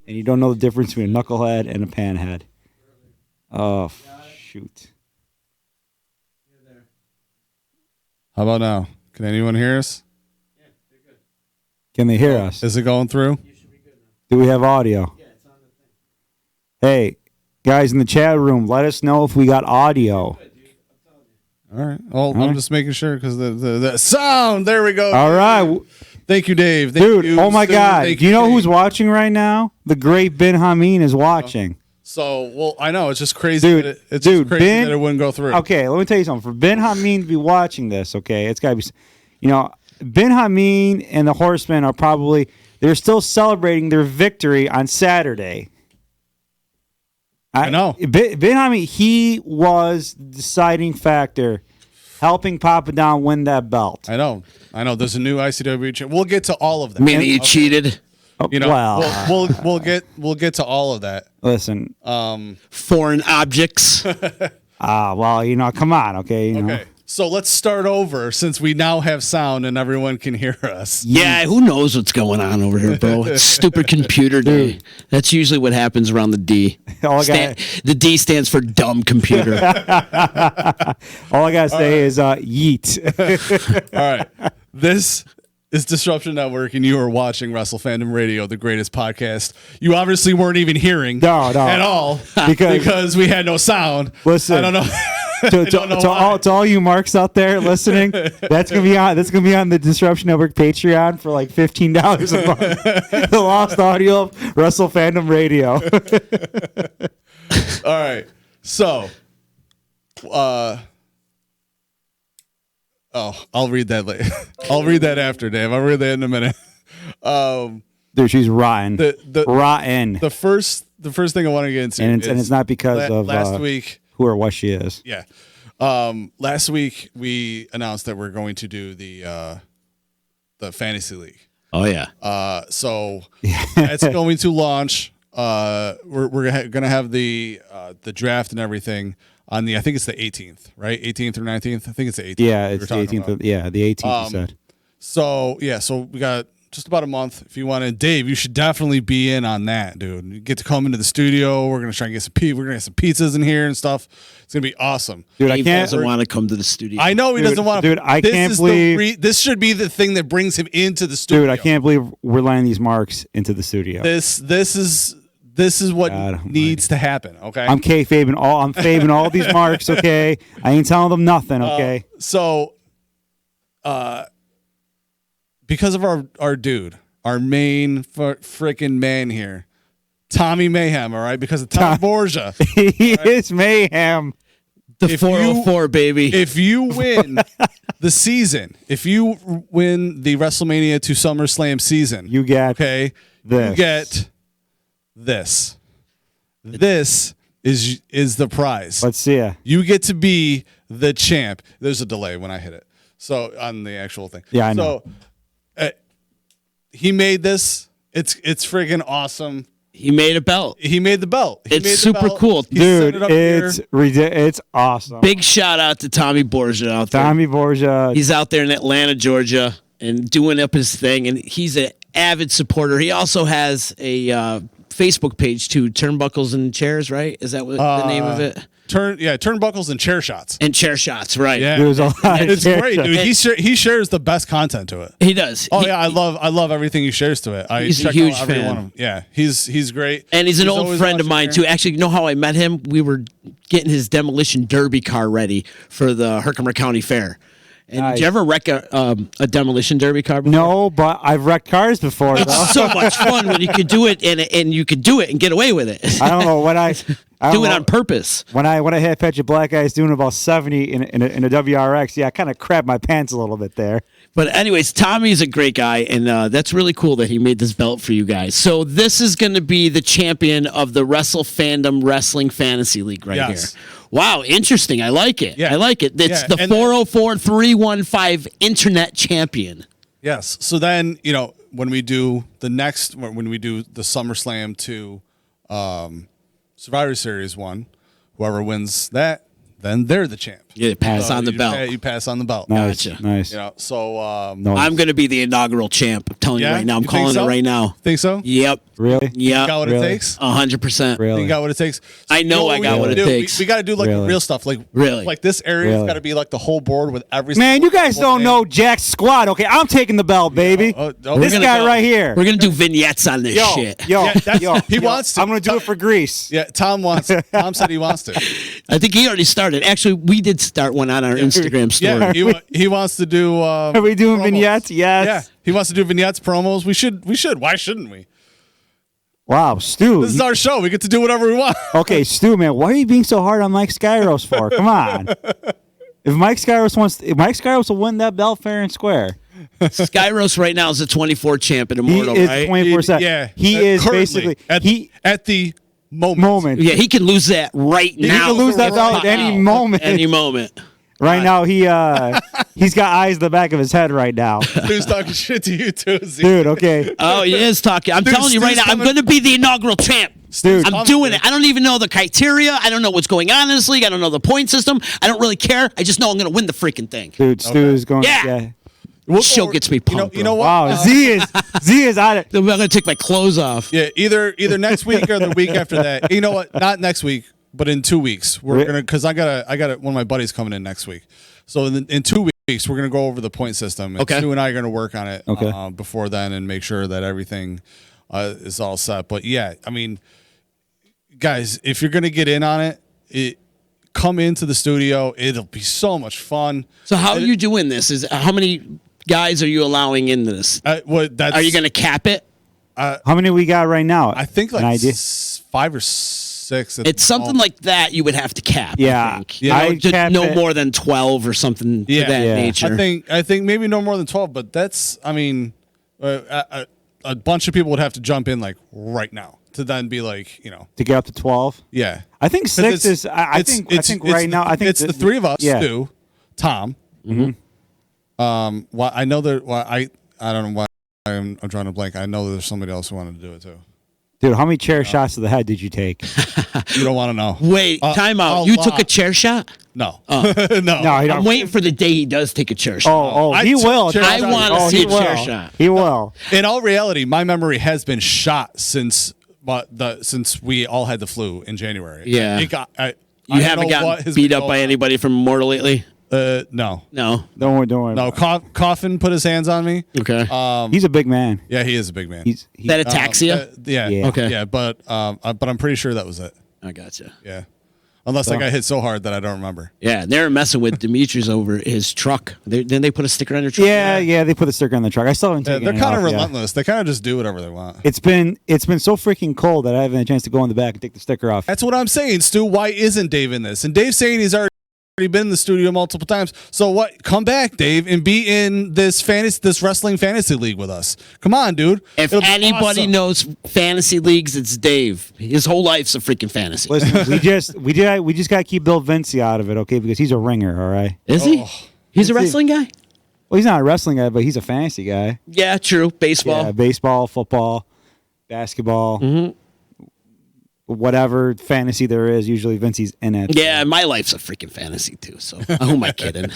and you don't know the difference between a knucklehead and a panhead. Oh, shoot. How about now? Can anyone hear us? Yeah, they're good. Can they hear us? Is it going through? You should be good now. Do we have audio? Yeah, it's on the thing. Hey, guys in the chat room, let us know if we got audio. Good, dude. I'm telling you. All right. Well, All I'm right. just making sure because the sound. There we go. All right. Thank you, Dave. Thank Dude, you, oh my Stu. God. Thank Do you know Dave. who's watching right now? The great Ben Hameen is watching. So, well, I know. It's just crazy. Dude, It's dude, just crazy Ben- that it wouldn't go through. Okay, let me tell you something. For Ben Hameen to be watching this, okay, it's got to be, Ben Hameen and the Horsemen are probably, they're still celebrating their victory on Saturday. I know. Ben Hameen, he was the deciding factor, helping Papa Don win that belt. I know. There's a new ICW champ. We'll get to all of that. I mean, you cheated. You know, well, we'll get to all of that. listen, Foreign objects. well, come on, okay? You know. Okay. So let's start over since we now have sound and everyone can hear us. Yeah, who knows what's going on over here, bro? It's stupid computer day. That's usually what happens around the D. The D stands for dumb computer. All I gotta say is yeet. All right. This is Disruption Network, and you are watching Wrestle Fandom Radio, the greatest podcast you obviously weren't even hearing No. at all because we had no sound. Listen. I don't know. To all you marks out there listening, that's gonna be on the Disruption Network Patreon for like $15 a month. The lost audio of Wrestle Fandom Radio. All right. So, I'll read that later. I'll read that after, Dave. I'll read that in a minute. Dude, she's rotten. Rotten. The first thing I want to get into, and it's not because of last week. who or what she is. Yeah. Last week we announced that we're going to do the fantasy league. Oh, yeah. So it's going to launch. We're gonna have the draft and everything on I think it's the 18th, right? 18th or 19th. I think it's the 18th. Yeah, it's the 18th. Yeah, the 18th. You said. So we got just about a month. If you want to, Dave, you should definitely be in on that, dude. You get to come into the studio. We're gonna try and get some we're gonna get some pizzas in here and stuff. It's gonna be awesome. Dude, Dave doesn't want to come to the studio. I know he doesn't want to. Dude, I can't believe this should be the thing that brings him into the studio. Dude, I can't believe we're letting these marks into the studio. This is what needs to happen. Okay, I'm kayfabing all these marks. Okay, I ain't telling them nothing. Okay, because of our dude, our main freaking man here, Tommy Mayhem. All right, because of Tom Borgia. He is mayhem. The 404, baby. If you win the season, if you win the WrestleMania to SummerSlam season, You get this. You get this. This is the prize. Let's see ya. You get to be the champ. There's a delay when I hit it. So on the actual thing. Yeah, I know. So he made this. It's friggin' awesome. He made a belt. He made the belt. It's super cool. He set Dude, it up it's awesome. Big shout out to Tommy Borgia out there. Tommy Borgia. He's out there in Atlanta, Georgia, and doing up his thing. And he's an avid supporter. He also has a Facebook page too, Turnbuckles and Chairs, right? Is that what the name of it? Turnbuckles and Chair Shots. And Chair Shots, right? Yeah, There's a lot of it's great, chair dude. shots. He shares the best content to it. He does. Oh yeah, I love everything he shares to it. He's a check huge out every fan. one of them. Yeah, he's great. And he's an old always friend of watching mine here. too. Actually, you know how I met him? We were getting his demolition derby car ready for the Herkimer County Fair. And Nice. did you ever wreck a demolition derby car before? No, but I've wrecked cars before. Though. It's so much fun when you can do it and you can do it and get away with it. I don't know when I don't do it know. on purpose. When I had Patch of Black Guys doing about 70 in a WRX, yeah, I kind of crapped my pants a little bit there. But anyways, Tommy's a great guy, and that's really cool that he made this belt for you guys. So this is going to be the champion of the Wrestle Fandom Wrestling Fantasy League right Yes. here. Wow, interesting. I like it. Yeah. I like it. It's Yeah, the and 404-315 Internet Champion. Yes. So then, when we do the SummerSlam to Survivor Series one, whoever wins that, then they're the champ. Yeah, pass on the belt. You pass on the belt. Nice, Gotcha. nice. You know, so Nice. I'm going to be the inaugural champ. I'm telling you Yeah? right now. I'm You think calling so? it right now. think so? Yep. Really? You got Yep. what Really? it takes? 100%. Really? You got what it takes. So I know you I we got gotta what it do? takes. We got to do like the Really? real stuff. Like Really? like this area's Really? got to be like the whole board with every. Man, you guys single don't thing. know Jack squat. Okay, I'm taking the belt, baby. Oh, This we're guy gonna go. right here. We're going to do vignettes on this Yo, shit. yo, Yeah, that's- yo. he yo. wants to. I'm gonna do it for Greece. Yeah, Tom wants. Tom said he wants to. I think he already started. Actually, we did start one on our Instagram story. Yeah, he wants to do. Are we doing promos. vignettes? Yes. Yeah, he wants to do vignettes, promos. We should. Why shouldn't we? Wow, Stu. This is our show. We get to do whatever we want. Okay, Stu, man, why are you being so hard on Mike Skyros for? Come on. If Mike Skyros will win that belt fair and square, Skyros right now is the 24 champ in Immortal, he is right? 24/7. Yeah, he is currently, basically at the moment. Yeah, he can lose that right He now. can lose that belt at any moment. Any moment. Right now, he's got eyes in the back of his head right now, Who's talking shit to you too? Z? dude. Okay, Oh, he is talking. I'm Dude, telling you right now, Stu's I'm coming- going to be the inaugural champ. dude. I'm doing it. I don't even know the criteria. I don't know what's going on in this league. I don't know the point system. I don't really care. I just know I'm going to win the freaking thing. Dude, Stu is going. Yeah. We'll Show go- gets me pumped. You know what? Wow, Z is out of. I'm going to take my clothes off. Yeah, either next week or the week after that. You know what? Not next week, but in 2 weeks. We're gonna because I got one of my buddies coming in next week. So in 2 weeks we're gonna go over the point system. And Okay. Stu and I are gonna work on it Okay. before then and make sure that everything is all set. But yeah, I mean, guys, if you're gonna get in on it, come into the studio. It'll be so much fun. So how are you doing this? How many guys are you allowing into this? That's, Are you going to cap it? How many we got right now? I think An like idea? 5 or 6. at It's the something moment. like that you would have to cap. Yeah. I think. Yeah, I just cap no it- more than 12 or something Yeah. to that Yeah. nature. I think maybe no more than 12, but that's, I mean, a bunch of people would have to jump in like right now to then be like, to get up to 12. yeah. I think 6 is. I think right now. I think it's the three of us, Yeah. Stu, Tom. Well, I know that. Well, I don't know why I'm drawing a blank. I know there's somebody else who wanted to do it too. Dude, how many chair shots to the head did you take? You don't want to know. Wait, time out. a You took a lot. chair shot? No, No, he I'm don't. waiting for the day he does take a chair shot. Oh, I he took will. chair I shots. want to Oh, see he a chair will. shot. He will. In all reality, my memory has been shot since since we all had the flu in January. Yeah. It got. I You don't haven't know what gotten has beat been up by going anybody from Immortal lately? on. No. No. Don't worry. No. Coffin put his hands on me. Okay. He's a big man. Yeah, he is a big man. He's that ataxia? Yeah. Yeah. Okay. Yeah, but I'm pretty sure that was it. I gotcha. Yeah. Unless I got hit so hard that I don't remember. Yeah, they were messing with Dimitrios over his truck. Didn't they put a sticker on their truck? yeah. They put a sticker on the truck. I still haven't Yeah, taken they're it kind of off yet. relentless. They kind of just do whatever they want. It's been so freaking cold that I haven't had a chance to go in the back and take the sticker off. That's what I'm saying, Stu. Why isn't Dave in this? And Dave's saying he's already been in the studio multiple times. So what? Come back, Dave, and be in this wrestling fantasy league with us. Come on, dude. If It'll be anybody awesome. knows fantasy leagues, it's Dave. His whole life's a freaking fantasy. Listen, we just got to keep Bill Vinci out of it, okay? Because he's a ringer, all right. Is he? He's a Let's see. wrestling guy? Well, he's not a wrestling guy, but he's a fantasy guy. Yeah, true. Baseball. Yeah, baseball, football, basketball, whatever fantasy there is. Usually, Vinci's in it. Yeah, my life's a freaking fantasy too. So who am I kidding?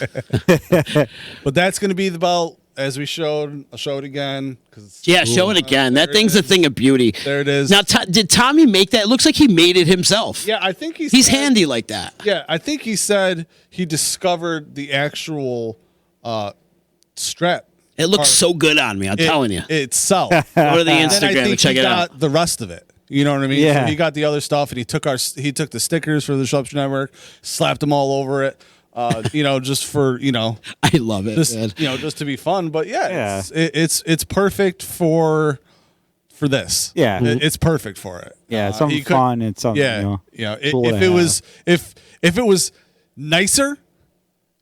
But that's going to be the belt, as we showed. I'll show it again. Yeah, show it again. That There thing's it a thing of beauty. There it is. Now, did Tommy make that? It looks like he made it himself. Yeah, I think He's handy like that. Yeah, I think he said he discovered the actual strap. It looks so good on me. I'm telling you. Itself. Go to the And then I Instagram think and check he it got out. the rest of it. You know what I mean? Yeah. So he got the other stuff, and he took the stickers for the Shrubs Network, slapped them all over it. Just for I love it. just man. just to be fun. But Yeah. it's perfect for this. Yeah. It's perfect for it. Yeah, it's He something could- fun. It's something, Yeah, cool if to it was nicer,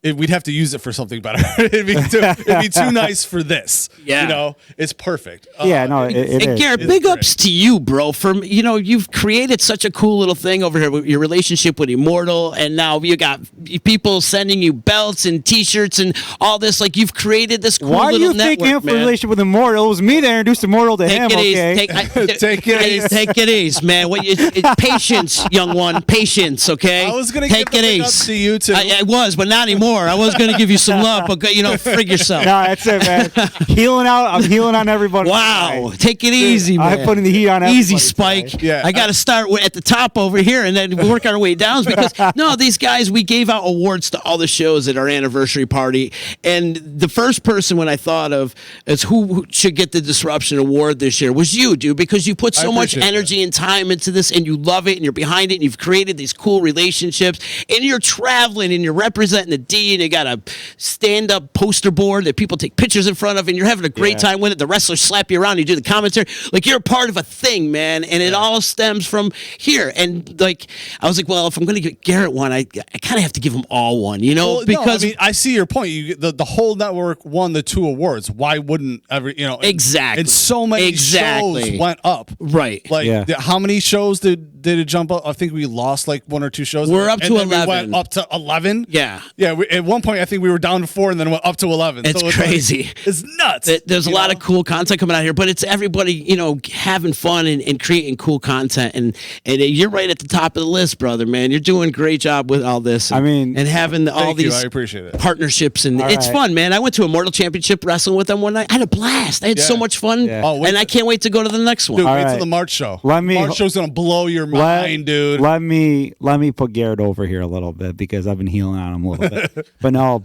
we'd have to use it for something better. it'd be too nice for this. Yeah. You know, it's perfect. Yeah, no, it And is. Garrett, It's big great. ups to you, bro. For you've created such a cool little thing over here with your relationship with Immortal, and now you got people sending you belts and T-shirts and all this. Like you've created this cool Why are little you network, thinking him for a man. relationship with Immortal? It was me that introduced Immortal to him. Take it Okay. easy. Take it easy. Take it easy, man. It's patience, young one. Patience, okay? I was gonna take give it the big easy. ups to you too. I was, but not anymore. I was going to give you some love, but frig yourself. No, that's it, man. Healing out. I'm healing on everybody. Wow, tonight. take it easy, man. I'm putting the heat on Easy, everybody Spike. tonight. Yeah, I got to start at the top over here and then work our way down because no, these guys, we gave out awards to all the shows at our anniversary party, and the first person when I thought of as who should get the Disruption Award this year was you, dude, because you put so much appreciate energy and time into this, and you love it, and you're behind it, and you've created these cool relationships, and you're traveling, and you're representing the D, and you got a stand-up poster board that people take pictures in front of, and you're having a great time with it. The wrestlers slap you around, you do the commentary. Like, you're a part of a thing, man, and it all stems from here. And, like, I was like, well, if I'm going to give Garrett one, I kind of have to give them all one, Well, because... no, I mean, I see your point. The whole network won the 2 awards. Why wouldn't every Exactly. And so many shows went up. Right. Like how many shows did it jump up? I think we lost like 1 or 2 shows. We're up and to then 11. We went up to 11. Yeah. Yeah. At one point, I think we were down to 4 and then went up to 11. It's like, crazy. it's nuts. There's a lot of cool content coming out here, but it's everybody, having fun and creating cool content. And you're right at the top of the list, brother, man. You're doing a great job with all this. And having all Thank you. these I appreciate it. partnerships. And All it's right. fun, man. I went to a Mortal Championship wrestling with them one night. I had a blast. I had so much fun. Yeah. Oh, wait and I can't wait to go to the next one. Dude, All wait till right. the March show. March show's gonna blow your mind, dude. Let me put Garrett over here a little bit because I've been healing on him a little bit. But Oh,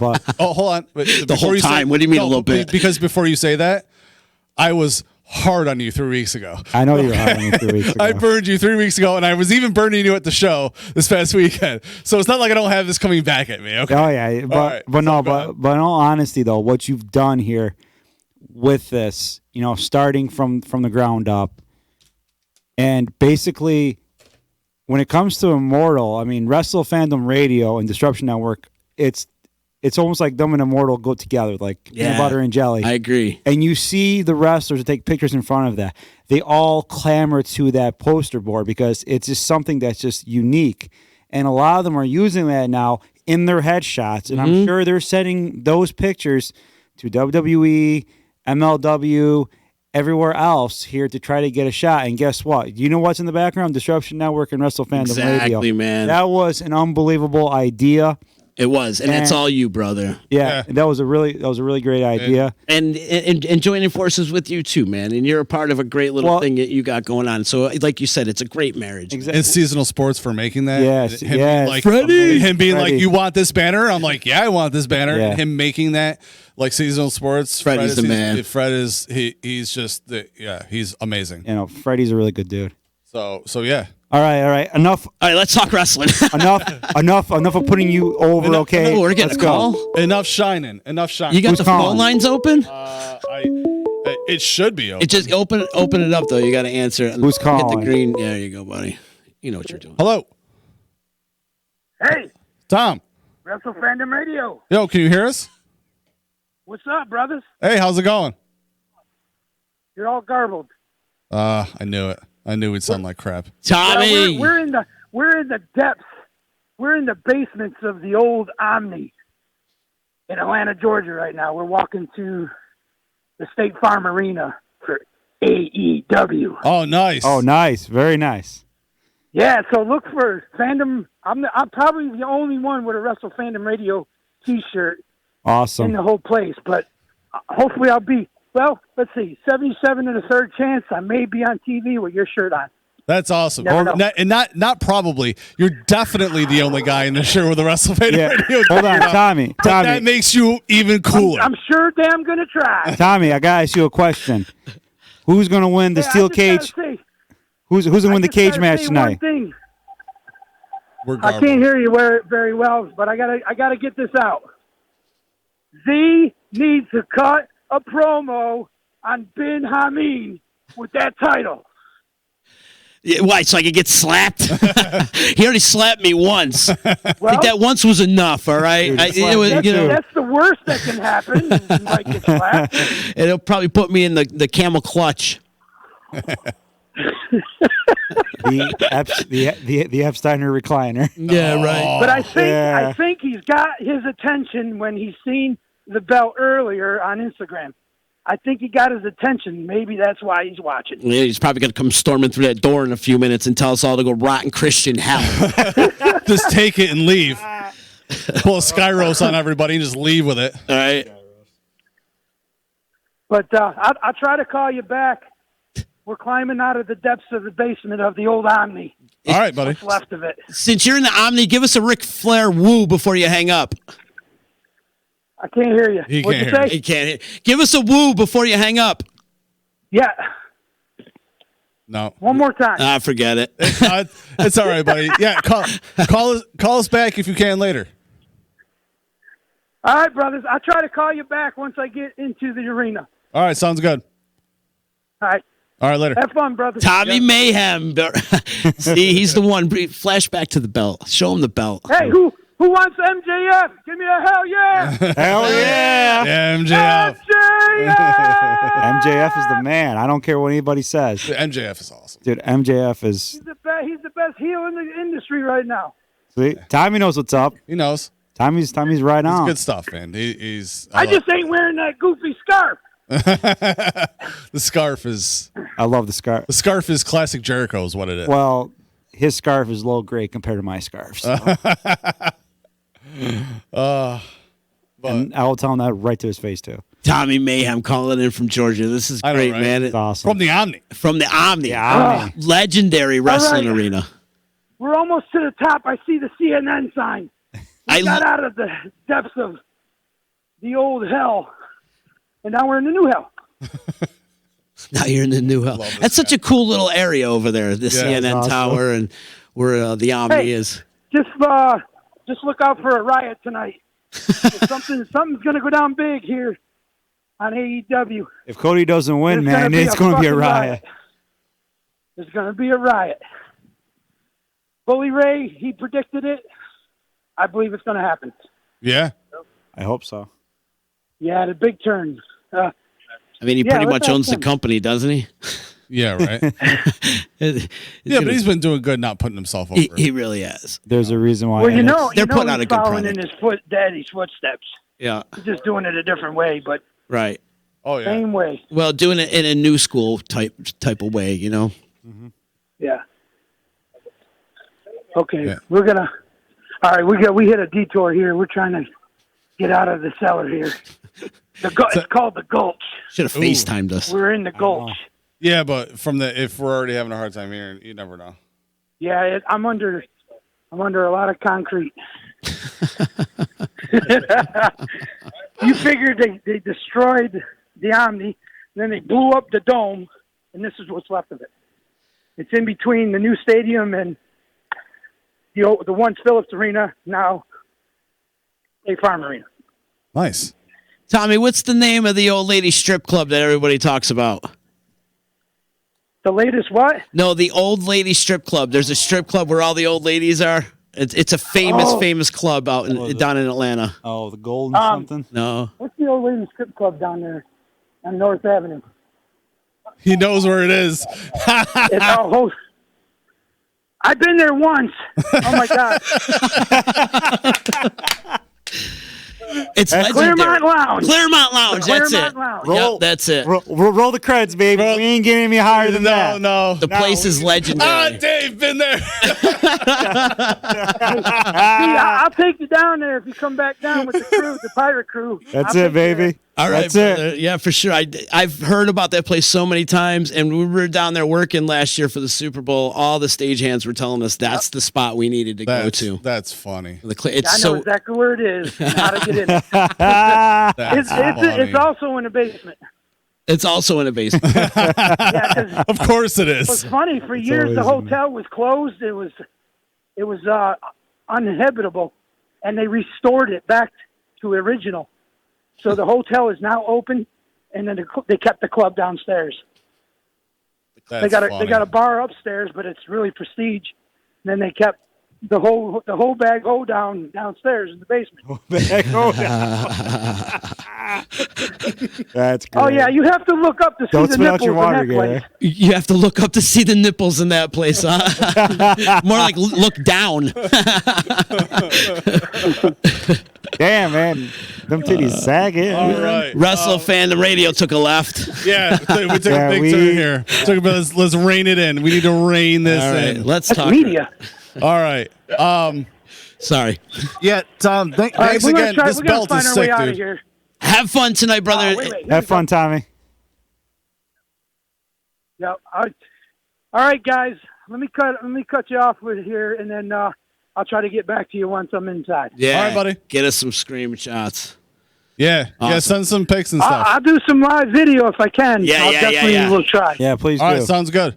hold on. The whole time? What do you mean a little bit? Because before you say that, I was hard on you 3 weeks ago. I know you were hard on me 3 weeks ago. I burned you 3 weeks ago, and I was even burning you at the show this past weekend. So it's not like I don't have this coming back at me. Okay. Oh yeah, but right, but so no, go ahead. but in all honesty though, what you've done here with this, starting from the ground up, and basically when it comes to Immortal, I mean, Wrestle Fandom Radio and Disruption Network, it's almost like them and Immortal go together, like peanut butter and jelly. I agree. And you see the wrestlers that take pictures in front of that. They all clamor to that poster board because it's just something that's just unique. And a lot of them are using that now in their headshots. And I'm sure they're sending those pictures to WWE, MLW, everywhere else here to try to get a shot. And guess what? You know what's in the background? Disruption Network and Wrestle Fandom Radio. Exactly, man. That was an unbelievable idea. It was, and it's all you, brother. Yeah, that was a really great idea. And joining forces with you too, man. And you're a part of a great little thing that you got going on. So, like you said, it's a great marriage. Exactly. And Seasonal Sports for making that. Yes, Him yes. being like, Freddie. Him being like, Freddie. you want this banner? I'm like, yeah, I want this banner. Yeah. And him making that, like Seasonal Sports. Freddie's the man. Fred is, he's just, he's amazing. Freddie's a really good dude. So yeah. All right. Enough All right, let's talk wrestling. enough of putting you over, okay? Oh, we're getting Let's a go. call. Enough shining. You got Who's the phone calling? lines open? It should be open. It just open it up though. You got to answer. Who's Hit calling? the green. Yeah, there you go, buddy. You know what you're doing. Hello, Hey, Tom. Wrestle Fandom Radio. Yo, can you hear us? What's up, brothers? Hey, how's it going? You're all garbled. I knew it. I knew we'd sound like crap. Tommy. We're in the depths. We're in the basements of the old Omni in Atlanta, Georgia right now. We're walking to the State Farm Arena for AEW. Oh, nice. Oh, nice. Very nice. Yeah, so look for Fandom. I'm probably the only one with a Wrestle Fandom Radio T-shirt in Awesome. the whole place, but hopefully I'll be, well, let's see, 77 and a third chance I may be on TV with your shirt on. That's awesome. Never know. And not probably. You're definitely the only guy in the shirt with a WrestleMania Yeah. radio. Hold on, Tommy. But that makes you even cooler. I'm sure damn going to try. Tommy, I gotta ask you a question. Who's gonna win the Hey, I steel just gotta cage? say- Who's gonna win the I just cage gotta match say tonight? one thing. We're I garbage. can't hear you very well, but I gotta get this out. Z needs to cut a promo on Bin Hameen with that title. Yeah, why? So I could get slapped? He already slapped me once. I think Well, that once was enough. All right. Dude, that's the worst that can happen. You might get slapped. It'll probably put me in the camel clutch. the Epsteiner recliner. Yeah, right. But I think he's got his attention when he's seen the belt earlier on Instagram. I think he got his attention. Maybe that's why he's watching. Yeah, he's probably going to come storming through that door in a few minutes and tell us all to go rot in Christian hell. Just take it and leave. Pull a Skyros on everybody and just leave with it. All right. But I'll try to call you back. We're climbing out of the depths of the basement of the old Omni. All right, buddy. What's left of it. Since you're in the Omni, give us a Ric Flair woo before you hang up. I can't hear you. He What'd can't you hear say? He can't. Give us a woo before you hang up. Yeah. No. One more time. Forget it. It's all right, buddy. Yeah, call us back if you can later. All right, brothers. I'll try to call you back once I get into the arena. All right, sounds good. All right. All right, later. Have fun, brothers. Tommy Mayhem. See, he's the one. Flashback to the belt. Show him the belt. Hey, who wants MJF? Give me a hell yeah! Hell yeah. MJF. MJF! MJF is the man. I don't care what anybody says. MJF is awesome. Dude, MJF is... He's the best heel in the industry right now. See, Tommy knows what's up. He knows. Tommy's right It's on. good stuff, man. He's. I just ain't wearing that goofy scarf. The scarf is. I love the scarf. The scarf is classic Jericho, is what it is. Well, his scarf is low grade compared to my scarf. So. And I will tell him that right to his face, too. Tommy Mayhem calling in from Georgia. This is I know, great, right? man. It's awesome. From the Omni. From the Omni. Yeah, Omni. Legendary wrestling right. arena. We're almost to the top. I see the CNN sign. We got out of the depths of the old hell, and now we're in the new hell. Now you're in the new hell. That's such a cool little area over there, the CNN awesome. tower and where the Omni Hey. is. Just look out for a riot tonight. something's going to go down big here on AEW. If Cody doesn't win, man, it's going to be a fucking riot. There's going to be a riot. Bully Ray, he predicted it. I believe it's going to happen. Yeah. I hope so. Yeah, the big turn. I mean, he pretty let's much ask owns the him. company, doesn't he? Yeah, right. Yeah, but he's been doing good not putting himself over. He really has. There's a reason why. Well, you know, They're putting out he's a good following product. in his daddy's footsteps. Yeah, He's just doing it a different way, but right. Oh, yeah. same way. Well, doing it in a new school type of way, you know. Yeah. Okay, Yeah. we're gonna. All right, we hit a detour here. We're trying to get out of the cellar here. It's called the Gulch. Should have FaceTimed us. We're in the Gulch. Yeah, but if we're already having a hard time here, you never know. Yeah, I'm under a lot of concrete. You figured they destroyed the Omni, then they blew up the dome, and this is what's left of it. It's in between the new stadium and the once Phillips Arena, now State Farm Arena. Nice. Tommy, what's the name of the old lady strip club that everybody talks about? The latest what? No, the old lady strip club. There's a strip club where all the old ladies are. It's a famous club out down in Atlanta. Oh, the Golden something? No. What's the old ladies strip club down there on North Avenue? He knows where it is. It's all I've been there once. Oh my God! It's legendary. Claremont Lounge. Claremont Lounge. That's Claremont it. Lounge. Yep, that's it. Roll the creds, baby. We ain't getting any higher than that. No. The place is legendary. Dave, been there. I'll take you down there if you come back down with the crew, the pirate crew. That's I'll it, take you there. baby. All right, That's it. brother. Yeah, for sure. I've heard about that place so many times, and we were down there working last year for the Super Bowl. All the stagehands were telling us that's the spot we needed to go to. That's funny. It's I know exactly where it is, how to get in it. That's funny. It's also in the basement. It's also in a basement. Yeah, 'cause Of course it it was is. funny. For years, the always in hotel was closed. It was uninhabitable, and they restored it back to original. So the hotel is now open, and then they kept the club downstairs. They got a bar upstairs, but it's really prestige. And then they kept the whole bag downstairs in the basement. That's great. Oh yeah, you have to look up to see Don't the spill out nipples your water, in that place. Gary. You have to look up to see the nipples in that place, huh? More like look down. Damn, man. Them titties sagging. All right. Wrestle Fandom Radio took a left. Yeah, we took a big turn here. Let's rein it in. We need to rein this All right, in. let's That's talk. media. All right. Sorry. Yeah, Tom, All right, thanks we're again. gonna This find belt our is way sick, out of dude. here. Have fun tonight, brother. Wait, Have fun, Tommy. Yeah. All right, guys. Let me cut you off with here, and then I'll try to get back to you once I'm inside. Yeah. All right, buddy. Get us some screenshots. Yeah, Awesome. send some pics and stuff. I'll do some live video if I can. Yeah, I'll yeah, definitely yeah. will try. Yeah, please All do. right, sounds good.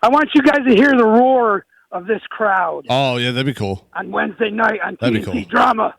I want you guys to hear the roar of this crowd Oh, yeah, that'd be cool. on Wednesday night on That'd be TNT cool. Drama.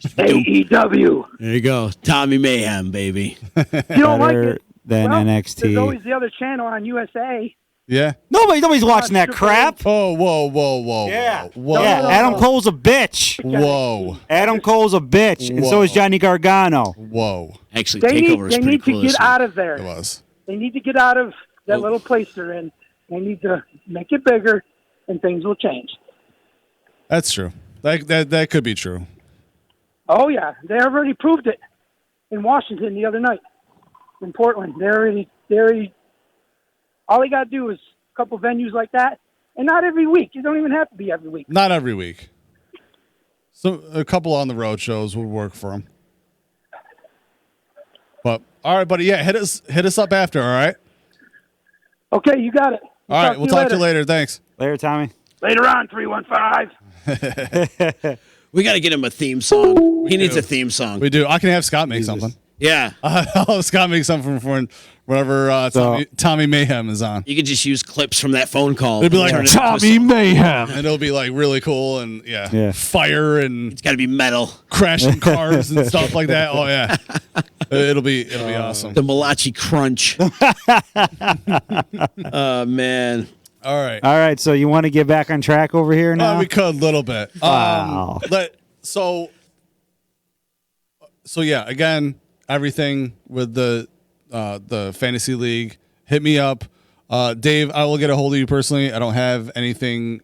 AEW. There you go. Tommy Mayhem, baby. You don't like Better it? than Well, NXT. There's always the other channel on USA. Yeah. Nobody's watching that crap. Oh, whoa. Yeah. Whoa. Yeah, No. Adam Cole's a bitch. Whoa. Adam Cole's a bitch, and so Whoa. is Johnny Gargano. Whoa. Actually, They Takeover is need pretty to cool. get this out week. of there. It was. They need to get out of that Oh. little place they're in. They need to make it bigger, and things will change. That's true. That could be true. Oh yeah, they already proved it in Washington the other night, in Portland. They already. All they got to do is a couple venues like that, and not every week. You don't even have to be every week. Not every week. So a couple on the road shows would work for him. But all right, buddy. Yeah, hit us up after. All right. Okay, you got it. All right. We'll talk to you later. Thanks. Later, Tommy. Later on, 315. We got to get him a theme song. He needs a theme song. We do. I can have Scott make something. Yeah. I'll have Scott make something for whenever Tommy Mayhem is on. You could just use clips from that phone call. It'd be like Turn it into a Tommy song. Mayhem, and it'll be like really cool and Yeah. fire and It's got to be metal. crashing cars and stuff like that. Oh yeah, it'll be awesome. The Malachi Crunch. Oh, man. All right. All right, so you want to get back on track over here now? We could a little bit. Wow. So yeah, again, everything with the fantasy league, hit me up. Dave, I will get a hold of you personally. I don't have anything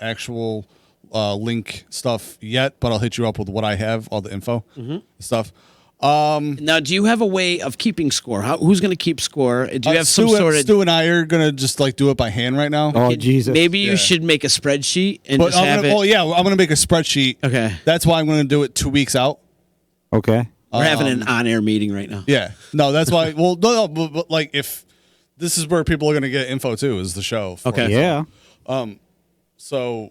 actual link stuff yet, but I'll hit you up with what I have, all the info stuff. Now, do you have a way of keeping score? Who's going to keep score? Do you have some sort of... Stu and I are gonna just like do it by hand right now. Oh, Jesus. Maybe you should make a spreadsheet and But just have it... I'm gonna make a spreadsheet. Okay. That's why I'm gonna do it 2 weeks out. Okay. We're having an on-air meeting right now. Yeah. No, that's why. Well, no, but like if this is where people are gonna get info too, is the show. Okay. Yeah. So,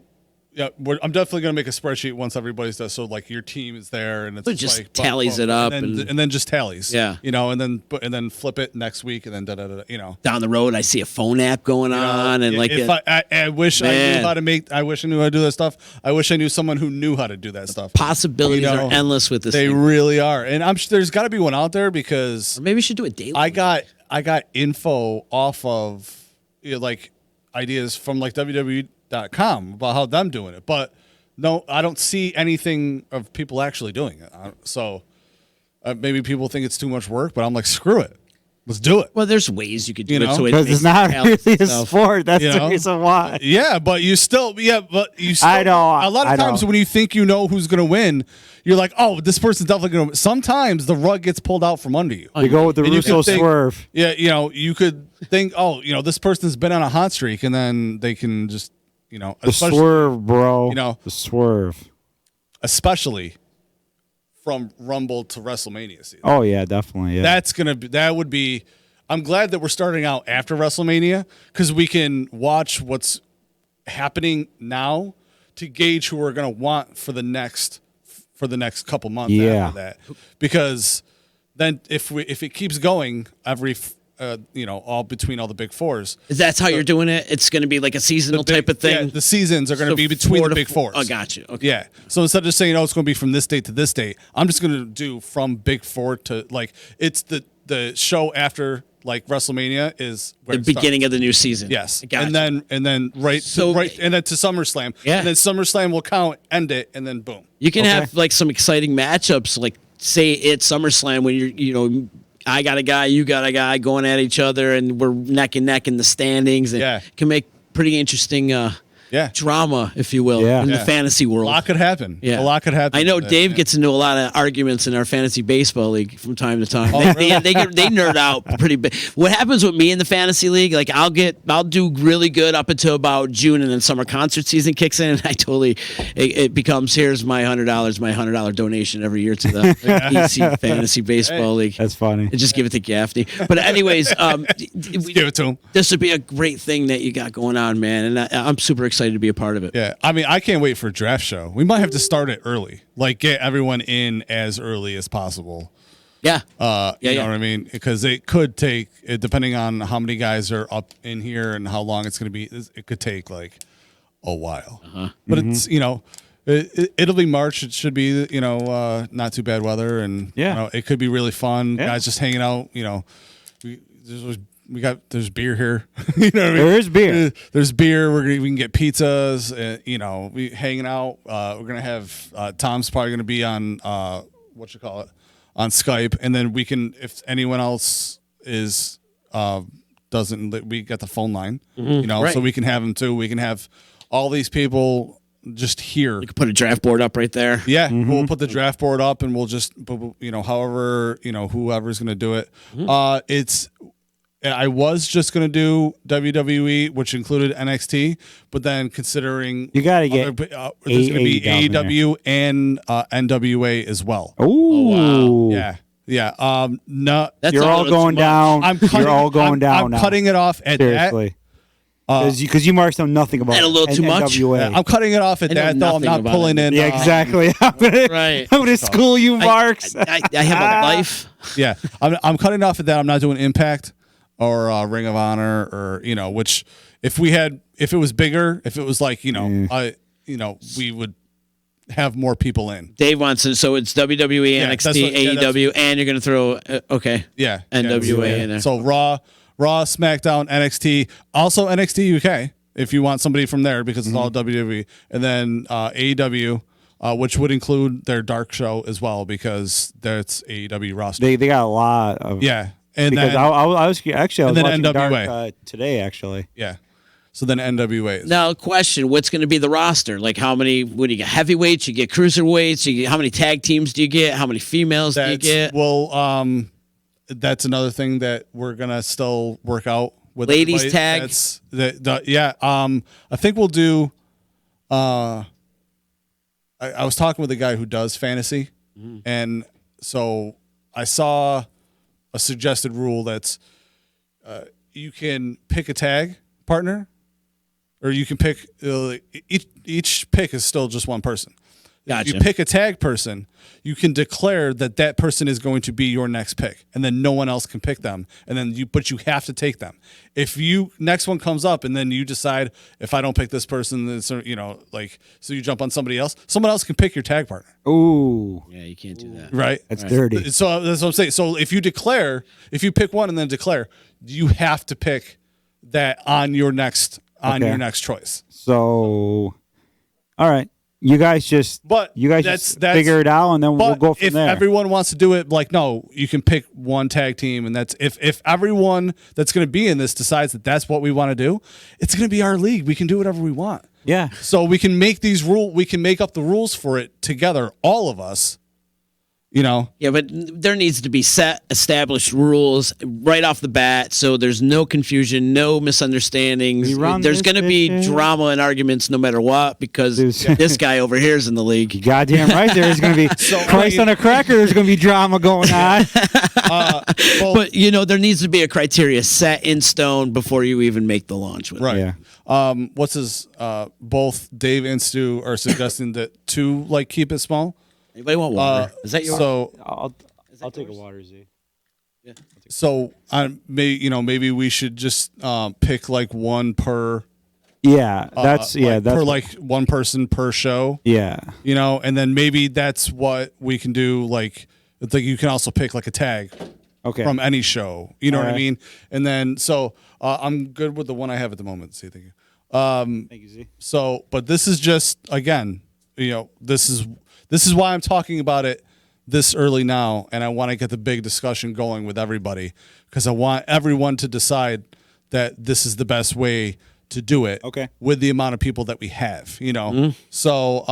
yeah, I'm definitely gonna make a spreadsheet once everybody's done. So like your team is there, and it's It just like tallies it up and and- then just tallies. Yeah. and then flip it next week, and then Down the road, I see a phone app going on, and like if that. I wish I Man. knew how to make. I wish I knew how to do that stuff. I wish I knew someone who knew how to do that stuff. Possibilities You know, are endless with this They thing. really are, and I'm sure there's got to be one out there because Or maybe we should do it daily. I got info off of like ideas from like WWE.com about how them doing it, but no, I don't see anything of people actually doing it. So maybe people think it's too much work, but I'm like, screw it, let's do it. Well, there's ways you could do You it. know? So it Because makes it's not talent really a stuff. sport. That's You the know? reason why. Yeah, but you still. I know, A lot I of times know. when you think you know who's going to win, you're like, oh, this person's definitely going to win. Sometimes the rug gets pulled out from under you. You go with the And you Russo could think- swerve. Yeah, you could think, oh, this person's been on a hot streak, and then they can just, The especially, swerve, bro. The swerve. especially from Rumble to WrestleMania season. Oh, yeah, definitely. Yeah. That would be. I'm glad that we're starting out after WrestleMania because we can watch what's happening now to gauge who we're going to want for the next couple months Yeah. after that. Because then if it keeps going every all between all the big fours, That's how you're doing it? It's going to be like a seasonal type of thing? Yeah, the seasons are going to So be between 4 the to big 4 fours. Oh, gotcha. Okay. Yeah. So instead of saying, it's going to be from this date to this date, I'm just going to do from big four to like it's the show after like WrestleMania is where The it starts. beginning of the new season. Yes, Gotcha. and then and then to SummerSlam. Yeah. And then SummerSlam will count, end it, and then boom. You can have like some exciting matchups, like say it's SummerSlam when I got a guy, you got a guy going at each other, and we're neck and neck in the standings. And it can make pretty interesting drama, if you will, in the fantasy world. A lot could happen. Yeah. A lot could happen. I know Dave gets into a lot of arguments in our fantasy baseball league from time to time. Oh, they nerd out pretty big. What happens with me in the fantasy league? Like I'll do really good up until about June, and then summer concert season kicks in, and it becomes here's my $100 donation every year to the EC fantasy baseball league. That's funny. And just give it to Gaffney. But anyways, give it to him. This would be a great thing that you got going on, man, and I'm super excited to be a part of it. Yeah, I mean, I can't wait for a draft show. We might have to start it early, like get everyone in as early as possible. Yeah. You know what I mean? Because it could take, depending on how many guys are up in here and how long it's going to be, it could take like a while. But it's, it'll be March. It should be, not too bad weather. And it could be really fun. Yeah. Guys just hanging out, there's beer here. You know what I mean? There is beer. There's beer. We can get pizzas. We hanging out. We're gonna have Tom's probably gonna be on on Skype, and then we can, if anyone else is doesn't, we got the phone line. So we can have them too. We can have all these people just here. You could put a draft board up right there. Yeah, we'll put the draft board up, and we'll just however whoever's gonna do it. I was just going to do WWE, which included NXT, but then considering you got to get there's going to be AEW and NWA as well. Oh, wow. Yeah. No, you're all going down. You're all going down I'm now. cutting it off at Seriously. Because you Marks know nothing about that a little too much. Yeah, I'm cutting it off at that, though. I'm not pulling in. Yeah, exactly. I'm gonna school you, Marks. I have a life. Yeah, I'm cutting off at that. I'm not doing Impact or Ring of Honor, or which if it was bigger, if it was like we would have more people in. Dave wants it, so it's WWE, NXT, AEW, and you're gonna throw NWA in there. So Raw, SmackDown, NXT, also NXT UK if you want somebody from there, because it's all WWE, and then AEW. Which would include their dark show as well, because that's AEW roster. They got a lot of and because then, I was watching NWA. Dark today actually. Yeah. So then NWA. Now, question: what's going to be the roster? Like, how many? What do you get? Heavyweights? You get cruiserweights? How many tag teams do you get? How many females do you get? Well, that's another thing that we're gonna still work out with ladies tag. That's I think we'll do. I was talking with a guy who does fantasy, and so I saw a suggested rule that's you can pick a tag partner, or you can pick each pick is still just one person. Gotcha. If you pick a tag person, you can declare that person is going to be your next pick, and then no one else can pick them. And then you have to take them. If next one comes up, and then you decide, if I don't pick this person, then so you jump on somebody else. Someone else can pick your tag partner. Ooh, yeah, you can't do that. Right? That's dirty. So that's what I'm saying. So if you pick one and then declare, you have to pick that on your next choice. So, all right. You guys just figure it out, and then we'll go from there. If everyone wants to do it, no, you can pick one tag team, and that's if everyone that's going to be in this decides that that's what we want to do, it's going to be our league. We can do whatever we want. Yeah. So we can make these rules. We can make up the rules for it together, all of us. Yeah, but there needs to be established rules right off the bat, so there's no confusion, no misunderstandings. There's going to be drama and arguments no matter what, because this guy over here is in the league. You're goddamn right, there is going to be Christ on a cracker. There's going to be drama going on. But there needs to be a criteria set in stone before you even make the launch with right. it. Yeah. Both Dave and Stu are suggesting that to keep it small. Anybody want water? Is that yours? So I'll take a water, Z. Yeah. So maybe we should just pick one per. Yeah, that's per one person per show. Yeah. And then maybe that's what we can do. You can also pick a tag. from any show. You know All what I right. mean? And then so I'm good with the one I have at the moment. See, thank you. Thank you, Z. So, but this is just again, this is why I'm talking about it this early now, and I want to get the big discussion going with everybody because I want everyone to decide that this is the best way to do it. Okay. With the amount of people that we have, So,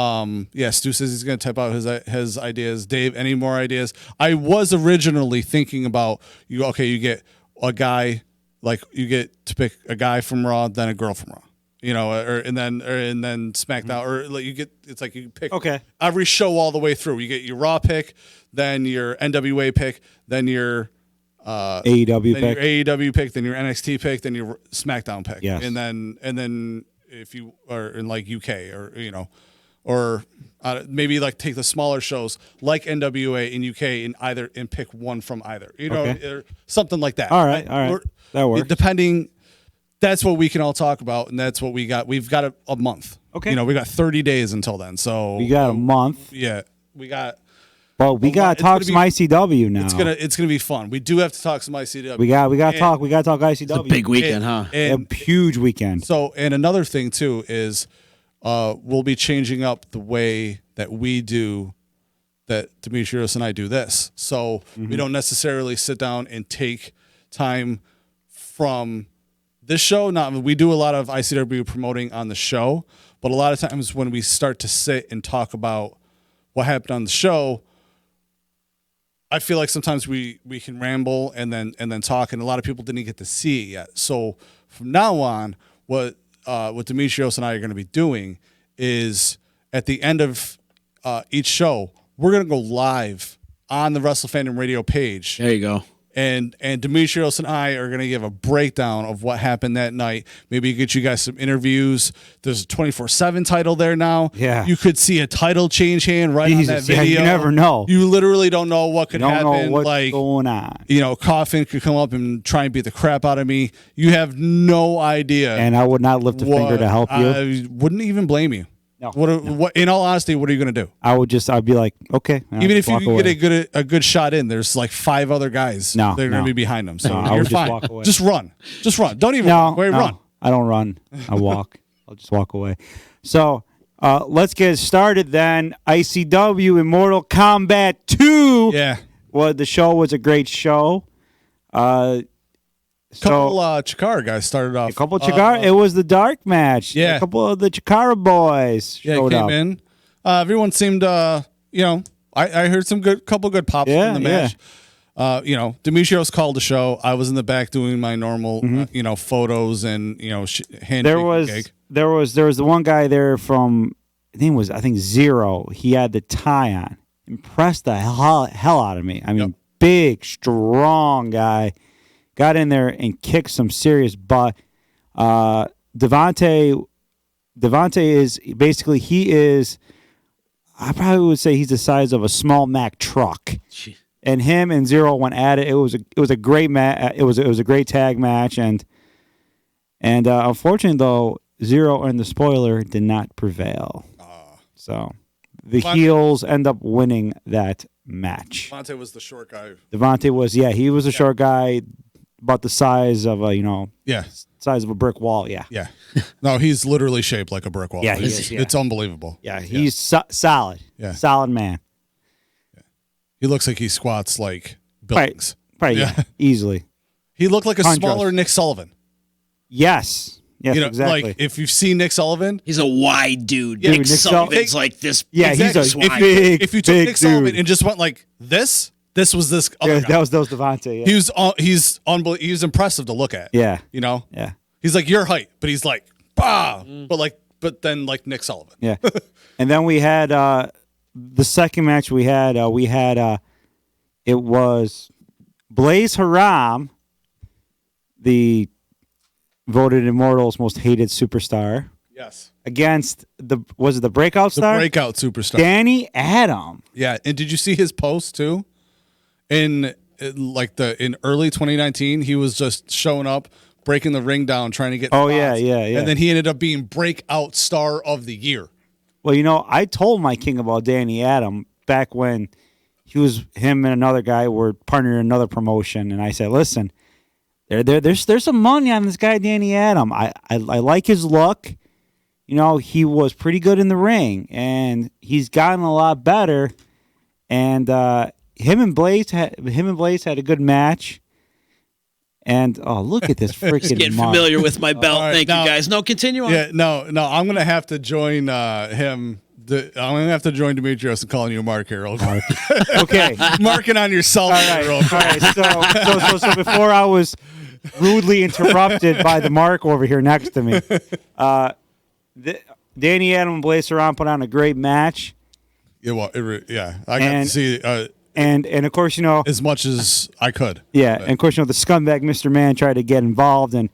Stu says he's going to type out his ideas. Dave, any more ideas? I was originally thinking about you get a guy, like you get to pick a guy from Raw, then a girl from Raw. And then SmackDown, or like it's like you pick every show all the way through. You get your Raw pick, then your NWA pick, then your AEW then pick. your AEW pick, then your NXT pick, then your SmackDown pick. Yes. And then if you are in like UK or maybe like take the smaller shows like NWA in UK and pick one from either, or something like that. All right. That works. Depending. That's what we can all talk about, and that's what we got. We've got a month. Okay. We got 30 days until then. So We got a month. Yeah, we got. Well, we got to talk some ICW now. It's gonna be fun. We do have to talk some ICW. We got to talk ICW. It's a big weekend, huh? A huge weekend. So, and another thing too is, we'll be changing up the way that we do. That Dimitrios and I do this. So we don't necessarily sit down and take time from this show. We do a lot of ICW promoting on the show, but a lot of times when we start to sit and talk about what happened on the show, I feel like sometimes we can ramble and then talk, and a lot of people didn't get to see it yet. So from now on, what Dimitrios and I are going to be doing is at the end of each show, we're going to go live on the Wrestle Fandom Radio page. There you go. And Dimitrios and I are going to give a breakdown of what happened that night. Maybe get you guys some interviews. There's a 24/7 title there now. Yeah. You could see a title change hand right on that video. Yeah, you never know. You literally don't know what could happen. Don't know what's like, going on. Coffin could come up and try and beat the crap out of me. You have no idea. And I would not lift a finger to help you. I wouldn't even blame you. No. What? In all honesty, what are you going to do? I'd be like, okay. Even if you walk can away. get a good shot in, there's like 5 other guys. No, they're going to no. be behind them. So No, I you're would just fine. walk away. Just run. Don't even walk away. Run. I don't run. I walk. I'll just walk away. So let's get started then. ICW Immortal Kombat 2. Yeah. Well, the show was a great show. Couple Chikara guys started off. A couple of Chikara. It was the dark match. Yeah. A couple of the Chikara boys showed came up. in. Everyone seemed, I heard some couple good pops in the match. Dimitrios called the show. I was in the back doing my normal, photos and hand. There was the one guy there from, his name was, I think, Zero. He had the tie on. Impressed the hell out of me. I mean, big, strong guy. Got in there and kicked some serious butt. Devontae is basically, he is, I probably would say he's the size of a small Mack truck. Gee. And him and Zero went at it. It was a great match. It was a great tag match, and unfortunately though, Zero and the Spoiler did not prevail. So the heels end up winning that match. Devontae was the short guy. Devontae was, he was a short guy, about the size of a, size of a brick wall. Yeah. Yeah. No, he's literally shaped like a brick wall. Yeah, he is, It's unbelievable. Yeah, he's solid. Yeah. Solid man. He looks like he squats like buildings. Right. Yeah. Easily. He looked like a Chondros. smaller Nick Sullivan. Yes. Yes, exactly. Like if you've seen Nick Sullivan, He's a wide dude. Dude, Nick Nick Sullivan's like this. Yeah, exactly. he's a big, if you took big Nick Sullivan dude. and just went like this was this other guy. That was Devontae. Yeah. He's unbelievable. He's impressive to look at. Yeah. Yeah. He's like your height, but he's like bah, but then like Nick Sullivan. Yeah. And then we had the second match we had it was Blaze Haram, the voted Immortal's most hated superstar, Yes. against the breakout The star? breakout superstar. Danny Adam. Yeah, and did you see his post too? In early 2019, he was just showing up, breaking the ring down, trying to get. Oh, spots, yeah. And then he ended up being breakout star of the year. Well, I told my king about Danny Adam back when him and another guy were partnering in another promotion, and I said, listen, there's some money on this guy, Danny Adam. I like his look. You know, he was pretty good in the ring, and he's gotten a lot better. And him and Blaze had a good match. And look at this freaking Getting mark. familiar with my belt. Right, Thank you, guys. No, continue on. Yeah, no. I'm gonna have to join him. I'm gonna have to join Dimitrios and calling you Mark here. Okay, Marking on yourself. all right. So before I was rudely interrupted by the Mark over here next to me, Danny Adam and Blaze Saran put on a great match. Yeah, well, I got to see and of course, you know, as much as I could. Yeah, and of course, you know, the scumbag Mr. Man tried to get involved, and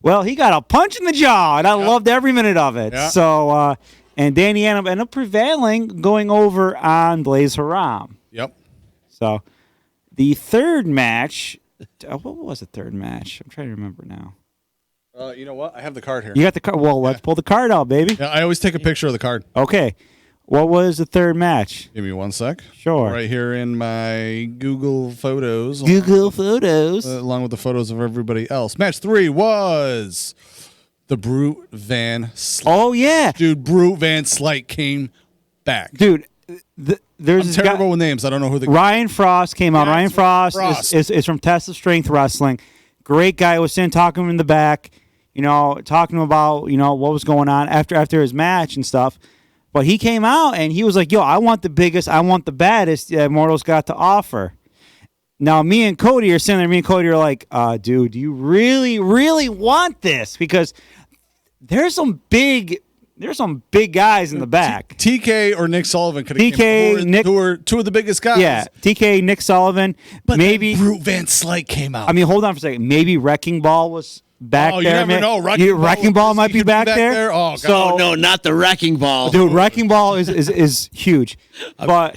well, he got a punch in the jaw, and I loved every minute of it. Yeah. So, and Danny Adam ended up prevailing, going over on Blaze Haram. Yep. So, the third match, what was the third match? I'm trying to remember now. You know what? I have the card here. You got the card? Well, let's pull the card out, baby. Yeah, I always take a picture of the card. Okay. What was the third match? Give me 1 sec. Sure. Right here in my Google Photos. Google Photos. Along with the photos of everybody else. Match 3 was the Brute Van Slyke. Oh, yeah. Dude, Brute Van Slyke came back. Dude, there's I'm this terrible guy, with names. I don't know who the Ryan Frost came out. Yeah, Ryan Frost, Frost. Is from Test of Strength Wrestling. Great guy. Was sitting talking to him in the back, you know, talking about, you know, what was going on after his match and stuff. But he came out and he was like, yo, I want the biggest, I want the baddest that Mortal's got to offer. Now, me and Cody are sitting there. Me and Cody are like, dude, do you really, really want this? Because there's some big guys in the back. TK or Nick Sullivan could have TK, who were two of the biggest guys. Yeah, TK, Nick Sullivan. But maybe Brute Van Slyke came out. I mean, hold on for a second. Maybe Wrecking Ball was back there. You never know. Wrecking Ball might be back there. Oh, God. So, no, not the Wrecking Ball. Dude, Wrecking Ball is huge. But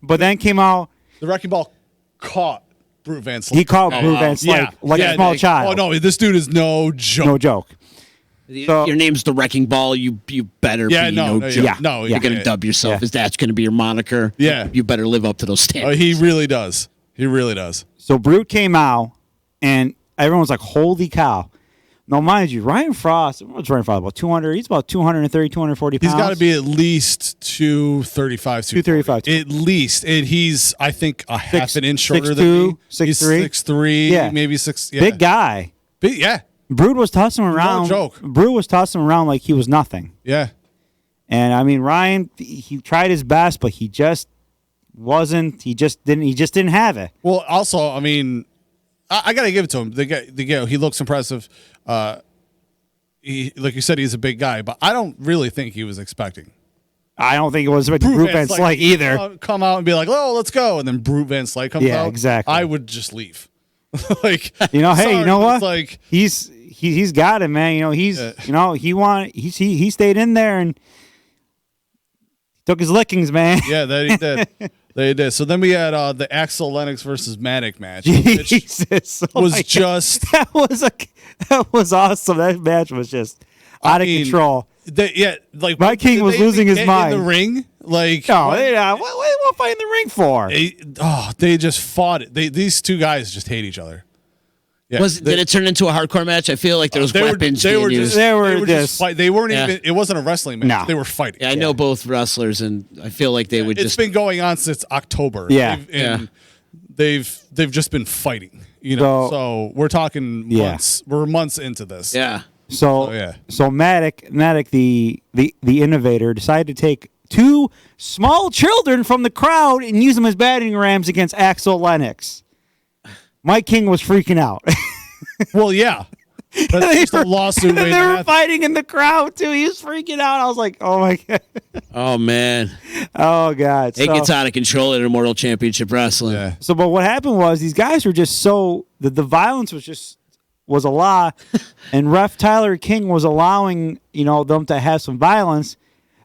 then came out. The Wrecking Ball caught Brute Van Slyke. He caught Brute Van Slyke like a small child. Oh, no, this dude is no joke. No joke. So- Your name's the Wrecking Ball. You better be no joke. No, You're going to dub yourself as that's going to be your moniker. Yeah. You better live up to those standards. He really does. He really does. So Brute came out, and everyone was like, holy cow. Now, mind you, Ryan Frost, what's Ryan Frost, about 200? He's about 230, 240 pounds. He's got to be at least 235, 235. At least. And he's, I think, a half an inch shorter 6'2", than me. 6'3". He's 6'3", Yeah. maybe 6. Yeah. Big guy. Yeah. Brute was tossing him around. joke. Brute was tossing him around like he was nothing. Yeah. And I mean, Ryan, he tried his best, but he just wasn't. He just didn't have it. Well, also, I mean, I got to give it to him. The guy, he looks impressive. He, like you said, he's a big guy, but I don't really think he was expecting I don't think it was Brute Van Slyke either. Come out and be like, "Oh, let's go," and then Brute Van Slyke comes out. Yeah, exactly. I would just leave. Like, You know, hey, sorry, you know but what? it's like, He's got it, man. You know, he stayed in there and took his lickings, man. yeah, that he did. They did. So then we had the Axel Lennox versus Matic match, which Jesus, was just that was awesome. That match was just out of control. Like My king was they losing his get mind. in the ring. Like, No, what do you want to fight in the ring for? they just fought it. These two guys just hate each other. Yeah, Did it turn into a hardcore match? I feel like there was weapons being used. They were just just- fight. They weren't Yeah. even. It wasn't a wrestling match. No. They were fighting. Yeah, I know both wrestlers, and I feel like they would It's just. been going on since October. Yeah. They've just been fighting. You know, so we're talking months. We're months into this. Yeah. So Matic, the innovator, decided to take two small children from the crowd and use them as battering rams against Axel Lennox. Mike King was freaking out. Well, yeah. That's just a lawsuit. They were fighting in the crowd too. He was freaking out. I was like, "Oh my god!" Oh man, Oh god! it gets out of control in Immortal Championship Wrestling. Yeah. So, but what happened was these guys were just so the violence was a lot, and Ref Tyler King was allowing them to have some violence,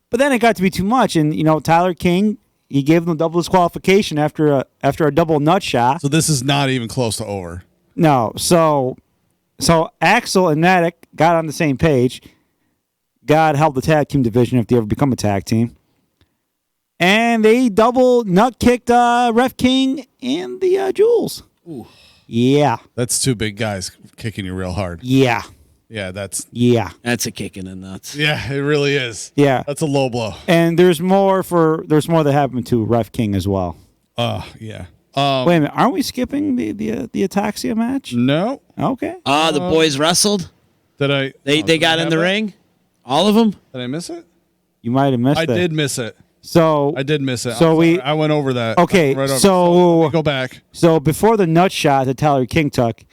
but then it got to be too much, and Tyler King, he gave them double disqualification after a double nut shot. So this is not even close to over. No, so Axel and Matic got on the same page. God help the tag team division if they ever become a tag team. and they double nut kicked Ref King and the Jules. Ooh. Yeah. That's two big guys kicking you real hard. Yeah. Yeah, that's That's a kick in the nuts. yeah, it really is. Yeah. That's a low blow. And there's more that happened to Ref King as well. Yeah. Wait a minute, aren't we skipping the Ataxia match? No. Okay. The boys wrestled. Did I? They got in the ring. All of them. Did I miss it? You might have missed it. I did miss it. So I did miss it. So I went over that. Okay, Right over. so let me go back. So before the nut shot that Tyler King took,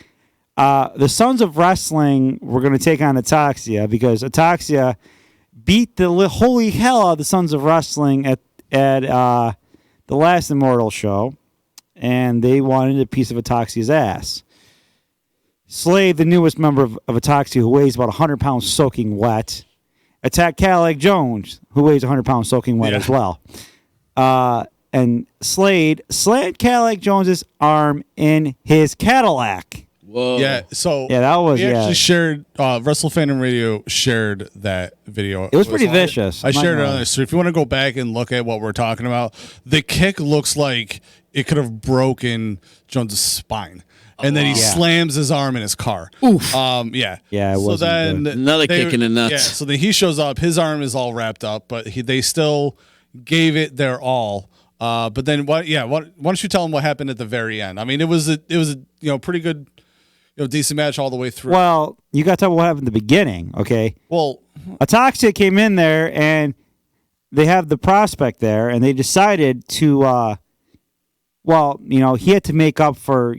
the Sons of Wrestling were going to take on Ataxia because Ataxia beat the holy hell out of the Sons of Wrestling at the last Immortal show, and they wanted a piece of Ataxia's ass. Slade, the newest member of Ataxia, who weighs about 100 pounds soaking wet, attacked Cadillac Jones, who weighs 100 pounds soaking wet as well. And Slade slammed Cadillac Jones's arm in his Cadillac. Whoa. Yeah. So that was we actually shared. Wrestle Fandom Radio shared that video. It was pretty vicious. I shared it on there. So if you want to go back and look at what we're talking about, the kick looks like it could have broken Jones's spine. And then he slams his arm in his car. Oof. Yeah. Yeah, it so wasn't then Another kick in the nuts. Yeah. So then he shows up. His arm is all wrapped up, but they still gave it their all. But then why don't you tell him what happened at the very end? I mean, it was a pretty good, decent match all the way through. Well, you got to tell me what happened at the beginning, okay? Well, Ataxia came in there, and they have the prospect there, and they decided to, he had to make up for,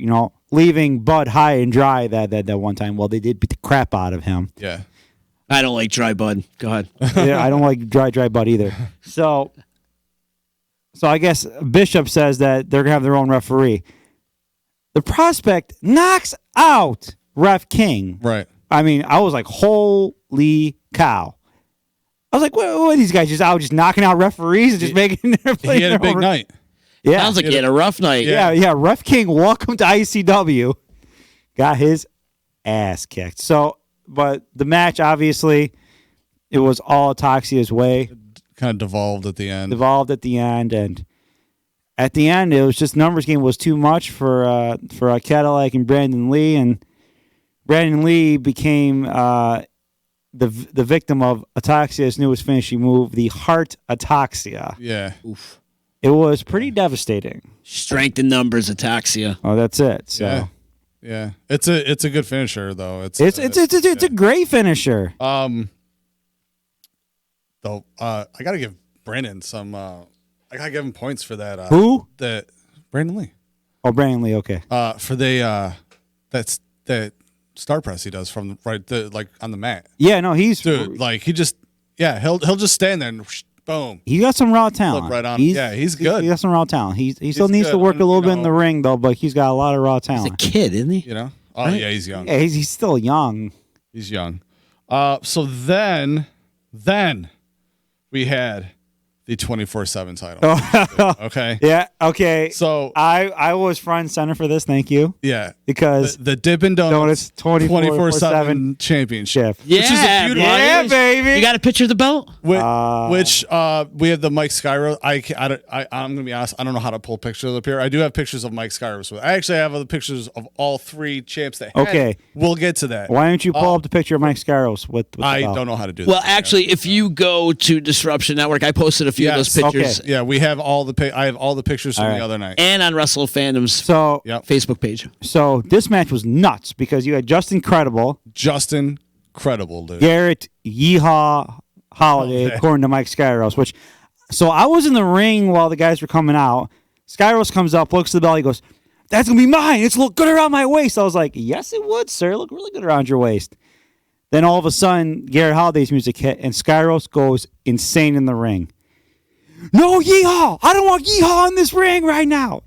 leaving Bud high and dry that one time. Well, they did beat the crap out of him. Yeah. I don't like dry Bud. Go ahead. Yeah, I don't like dry Bud either. So I guess Bishop says that they're going to have their own referee. The prospect knocks out Ref King. Right. I mean, I was like, holy cow. I was like, what are these guys just knocking out referees and just making their play? He had a big night. Yeah. Sounds like he had a rough night. Yeah. Ref King, welcome to ICW. Got his ass kicked. So, but the match, obviously, it was all Ataxia's way. Kind of devolved at the end. And at the end, it was just numbers game was too much for Cadillac and Brandon Lee, and Brandon Lee became the victim of Ataxia's newest finishing move, the Heart Ataxia. Yeah. Oof. It was pretty devastating. Strength in numbers, Ataxia. Oh, that's it. So yeah. It's a good finisher though. It's a great finisher. Though I gotta give Brandon some. I gotta give him points for that. Who? The Brandon Lee. Oh, Brandon Lee. Okay. For that's that star press he does from like on the mat. Yeah. No, he's Dude, like he'll just stand there and whoosh, boom. He got some raw talent. Flip right on. He's good. He got some raw talent. He still needs to work a little bit in the ring though, but he's got a lot of raw talent. He's a kid, isn't he? You know. Oh yeah, he's young. Yeah, he's still young. He's young. So then we had the 24/7 title. Okay. Yeah. Okay. So I was front and center for this. Thank you. yeah, Because the Dippin' Donuts 24/7 championship. shift. Yeah, Which is a beautiful- Yeah, baby. You got a picture of the belt? Which we have the Mike Skyro. I'm gonna be honest. I don't know how to pull pictures up here. I do have pictures of Mike Skyro. So I actually have other pictures of all three champs that. Had Okay. it. We'll get to that. Why don't you pull up the picture of Mike Scaros with the I belt? don't know how to do that. Well, actually, if you go to Disruption Network, I posted a few of those Yes. pictures. Okay. Yeah, we have all the. I have all the pictures from All right. the other night. And on Wrestle Fandom's So Yep. Facebook page. So this match was nuts because you had Justin Credible, Justin, credible dude. Garrett, Yeehaw, Holiday, Okay. according to Mike Skyros. So I was in the ring while the guys were coming out. Skyros comes up, looks at the belt, he goes, "That's gonna be mine. It's look good around my waist." I was like, "Yes, it would, sir. Look really good around your waist." Then all of a sudden, Garrett Holiday's music hit, and Skyros goes insane in the ring. "No, Yeehaw! I don't want Yeehaw in this ring right now."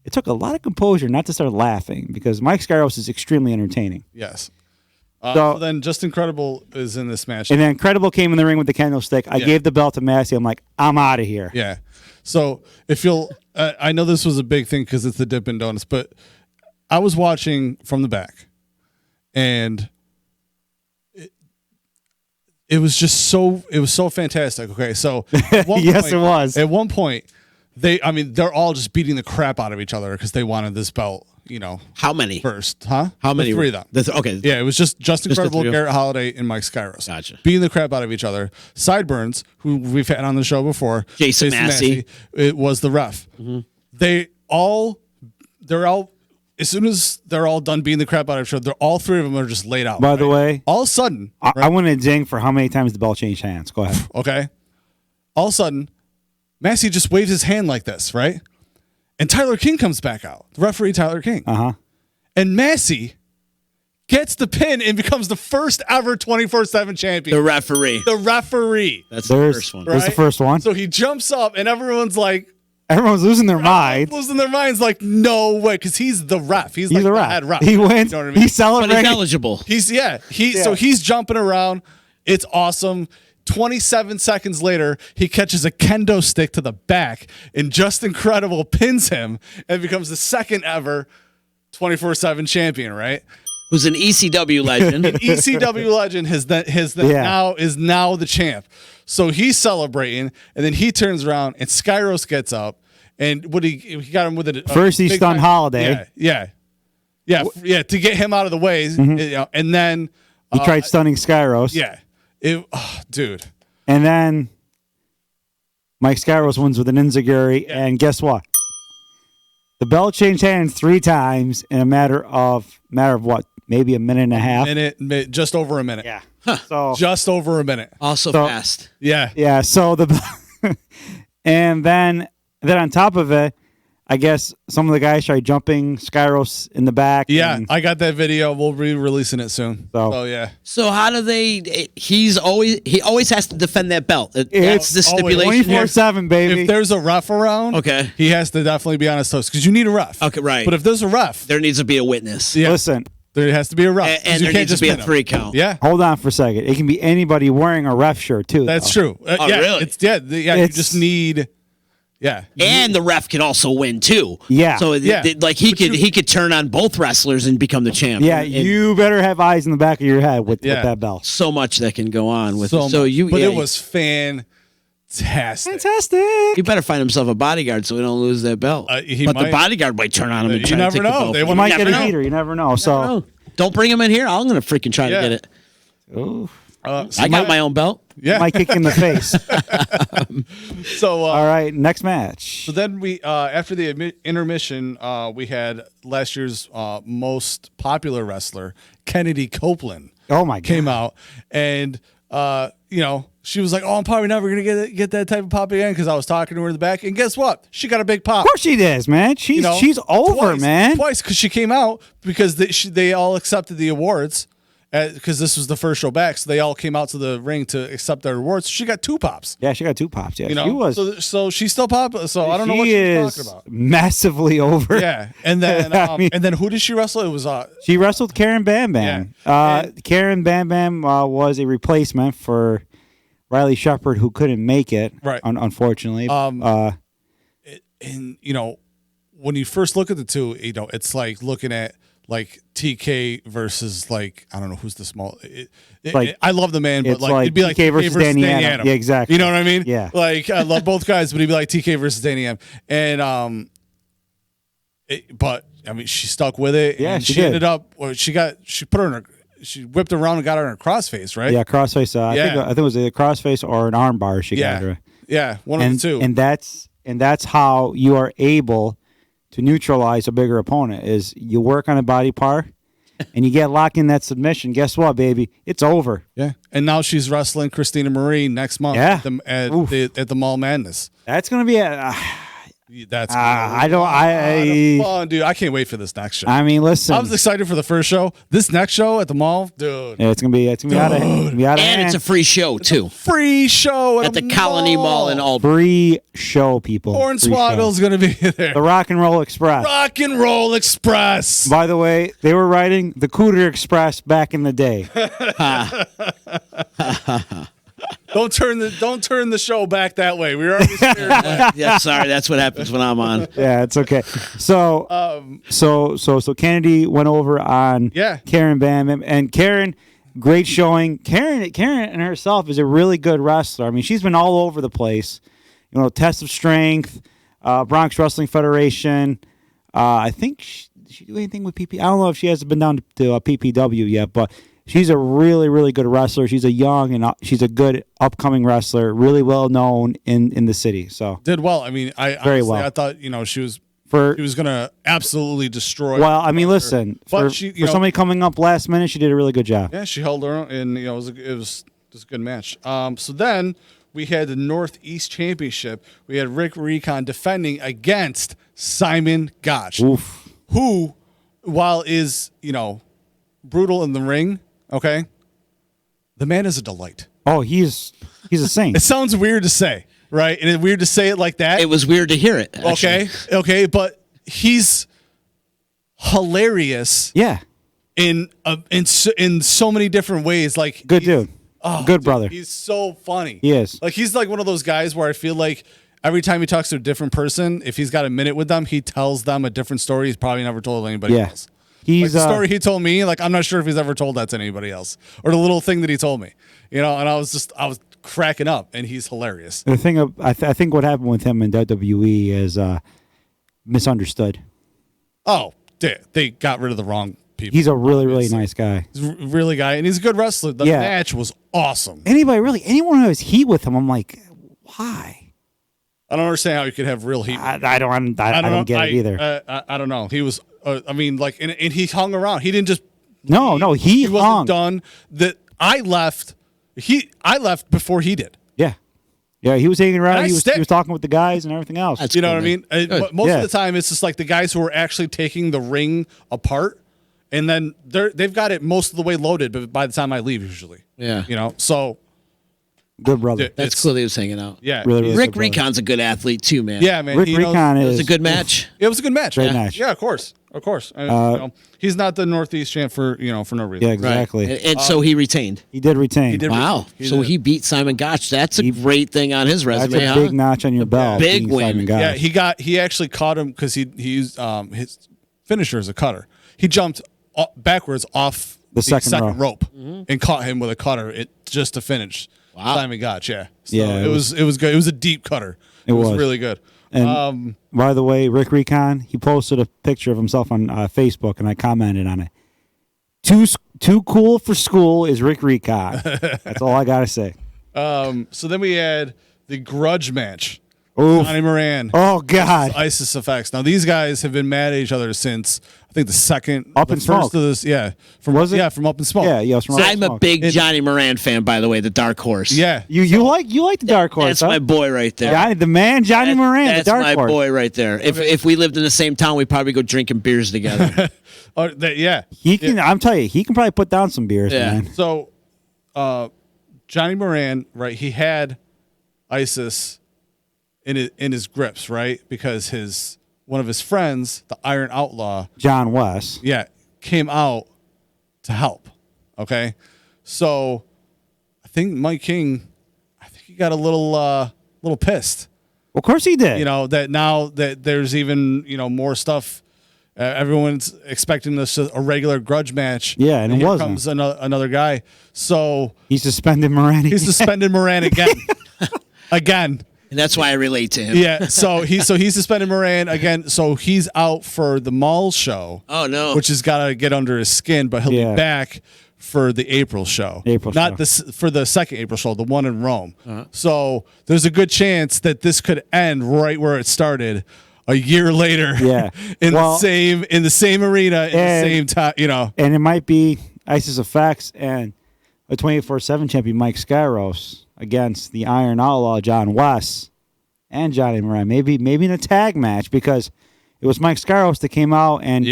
It took a lot of composure not to start laughing because Mike Skyros is extremely entertaining. Yes. So- So then Justin Credible is in this match. And then Credible came in the ring with the candlestick. I Yeah. gave the belt to Massey. I'm like, I'm out of here. Yeah. So if you'll, I know this was a big thing because it's the Dippin' Donuts, but I was watching from the back, and it was so fantastic. Okay, so at one Yes, point, it was. At one point, they're all just beating the crap out of each other because they wanted this belt. How many? First, huh? How many? The three of them. Okay. Yeah, it was just the Incredible, three of them? Garrett Holiday, and Mike Skyros. Gotcha. Beating the crap out of each other. Sideburns, who we've had on the show before. Jason Massey. It was the ref. Mm-hmm. They're all, as soon as they're all done beating the crap out of each other, all three of them are just laid out. By the way, all of a sudden, I want to ding for how many times the belt changed hands. Go ahead. okay, all of a sudden, Massey just waves his hand like this, right? And Tyler King comes back out, the referee Tyler King. Uh huh. And Massey gets the pin and becomes the first ever 24/7 champion. The referee. The referee. That's the first one. There's the Right? first one. So he jumps up and everyone's like, Everyone's losing their mind. losing their minds, like, no way, because he's the ref. He's like He's a the ref. head ref. He wins. You know what I mean? He's But he's celebrating. eligible. So he's jumping around. It's awesome. 27 seconds later, he catches a kendo stick to the back, and Just Incredible pins him and becomes the second ever 24/7 champion, right? Who's an ECW legend. ECW legend is now the champ. So he's celebrating, and then he turns around, and Skyros gets up, and he got him with a First he big stunned time- Holiday. Yeah, to get him out of the way, and then He tried stunning Skyros. dude. And then Mike Skyros wins with an enziguri. And guess what? The belt changed hands 3 times in a matter of what? Maybe a minute and a half. Just over a minute. Yeah. So Just over a minute. Also So- fast. Yeah. yeah. So and then on top of it, I guess some of the guys tried jumping Skyros in the back. Yeah, and I got that video. We'll be releasing it soon. So yeah. So how do they? He always has to defend that belt. That's It's the always stipulation here. 24/7, baby. If there's a ref around, Okay. he has to definitely be on his toes because you need a ref. Okay, right. But if there's a ref, There needs to be a witness. yeah, Listen, there has to be a ref. 'cause And you there can't needs to just be a pin him. 3 count. Yeah, hold on for a second. It can be anybody wearing a ref shirt too. that's though. true. Oh, yeah, really? You It's- just need. Yeah, And the ref can also win too. Yeah. So Yeah. like he could turn on both wrestlers and become the champ. Yeah, And you better have eyes in the back of your head with Yeah. that belt. so much that can go on with so it. So much. you But yeah, it was fantastic. Fantastic. you better find himself a bodyguard so he don't lose that belt. He but the might. bodyguard might turn on him and You try to never take the know. belt. They from wanna- You might him. get a Never heater. You never know. So, know. Don't bring him in here. I'm gonna freaking try Yeah. to get it. Ooh, I got my own belt. Yeah. might kick in the face. So All right, next match. So then we, after the intermission, we had last year's most popular wrestler, Kennedy Copeland, Oh my god. came out, and she was like, "Oh, I'm probably never gonna get that type of pop again," because I was talking to her in the back, and guess what? She got a big pop. Of course she does, man. She's over, twice, man. Twice because she came out because they all accepted the awards. Because this was the first show back, so they all came out to the ring to accept their awards. She got 2 pops. Yeah, she got 2 pops. Yeah, You know, she was. so she's still popular. So I don't know what she she's is talking about. massively over. Yeah, and then I mean- and then who did she wrestle? It was She wrestled Karen Bam Bam. Yeah. Karen Bam Bam was a replacement for Riley Shepard, who couldn't make it, Right. Unfortunately. and when you first look at the two, it's like looking at like TK versus like I don't know who's the small. I love the man, but it's like like it'd be like TK versus Danny Adam. Yeah, exactly. You know what I mean? Yeah. Like I love both guys, but it'd be like TK versus Danny M. And but I mean, she stuck with it. Yeah, and she she did. ended up. She put her in her. She whipped around and got her in her crossface, right? Yeah, crossface. Yeah. I think it was a crossface or an armbar. She got her. Yeah, one of the two. And that's how you are able to neutralize a bigger opponent. Is you work on a body part, and you get locked in that submission. Guess what, baby? It's over. Yeah, and now she's wrestling Christina Marie next month Yeah. at the Mall Madness. That's gonna be a. That's I don't. fun, dude. I can't wait for this next show. I mean, listen. I was excited for the first show. This next show at the mall, dude. Yeah, it's gonna be out of And hand. it's a free show too Free show at the Colony Mall in Albany. free show, people. Free Hornswoggle's show. gonna be there. The Rock and Roll Express. Rock and Roll Express. By the way, they were riding the Cooter Express back in the day. Don't turn the show back that way. We were already scared. Yeah, sorry, that's what happens when I'm on. Yeah, it's okay. So, so Kennedy went over on Yeah. Karen Bam Bam, and Karen Great showing. Karen herself is a really good wrestler. I mean, she's been all over the place. You know, Test of Strength, Bronx Wrestling Federation. I think did she do anything with PP? I don't know if she hasn't been down to PPW yet, but she's a really, really good wrestler. She's a young and she's a good upcoming wrestler, really well known in the city. So did well. I mean, very well. I thought she was going to absolutely destroy. Well, I mean, listen, for somebody coming up last minute, she did a really good job. Yeah, she held her own, and it was a good match. So then we had the Northeast Championship. We had Rick Recon defending against Simon Gotch, who, while is brutal in the ring, okay, the man is a delight. Oh, he's a saint. It sounds weird to say, right? And it's weird to say it like that. It was weird to hear it. Actually. Okay, but he's hilarious. Yeah, in so many different ways. Like, good dude. Oh, good brother. He's so funny. He is. Like, he's like one of those guys where I feel like every time he talks to a different person, if he's got a minute with them, he tells them a different story he's probably never told anybody else. He's the story he told me, like, I'm not sure if he's ever told that to anybody else, or the little thing that he told me, and I was cracking up, and he's hilarious. The thing I think what happened with him in WWE is misunderstood. Oh, they got rid of the wrong people. He's a really, really nice guy. He's a really guy, and he's a good wrestler. The match was awesome. Anyone who has heat with him, I'm like, why? I don't understand how you could have real heat. I don't get it either. I don't know. He was, and he hung around. He didn't just. He wasn't hung. done. That I left. I left before he did. Yeah, he was hanging around. He was stick. talking with the guys and everything else. What I mean? But most of the time, it's just like the guys who are actually taking the ring apart, and then they've got it most of the way loaded. But by the time I leave, usually, so good brother. That's cool. He was hanging out. Yeah, really Rick Recon's a good athlete too, man. Yeah, man. Rick Recon It was a good match. It was a good match. Great match. Yeah, of course. He's not the Northeast champ for no reason. Yeah, exactly. Right. And so he retained. He did retain. Wow. He beat Simon Gotch. That's a great thing on his resume. That's a big notch on your belt. Big win. Simon Gotch. Yeah, he actually caught him because he used his finisher as a cutter. He jumped backwards off the second rope and caught him with a cutter just to finish. Wow. Simon Gotch, yeah. So yeah, it was good. It was a deep cutter. It was really good. And by the way, Rick Recon, he posted a picture of himself on Facebook, and I commented on it. Too cool for school is Rick Recon. That's all I gotta say. So then we had the grudge match. Oof. Johnny Moran. Oh God. ISIS Effects. Now these guys have been mad at each other since I think Up in Smoke. Of this. Yeah. From Up in Smoke. Yeah, from I'm a big Johnny Moran fan, by the way, the Dark Horse. Yeah. You like the Dark Horse. That's my boy right there. Johnny Moran, that's the Dark my Horse. boy right there. If we lived in the same town, we'd probably go drinking beers together. He can. I'm telling you, he can probably put down some beers, man. So, Johnny Moran, right? He had ISIS in his grips, right? Because one of his friends, the Iron Outlaw, John West, came out to help. Okay, so I think Mike King, he got a little pissed. Of course he did. That now that there's even more stuff. Everyone's expecting this a regular grudge match. Yeah, and it here wasn't. Comes another guy. So he suspended Moran. He suspended Moran again. Again. And that's why I relate to him. Yeah, so he suspended Moran again. So he's out for the Mall show. Oh no, which has got to get under his skin, but he'll be back for the April show. For the second April show, the one in Rome. Uh-huh. So there's a good chance that this could end right where it started. A year later, in the same arena, in the same time, and it might be ISIS Effects and a 24/7 champion Mike Skyros against the Iron Outlaw John West and Johnny Moran. Maybe in a tag match because it was Mike Skyros that came out and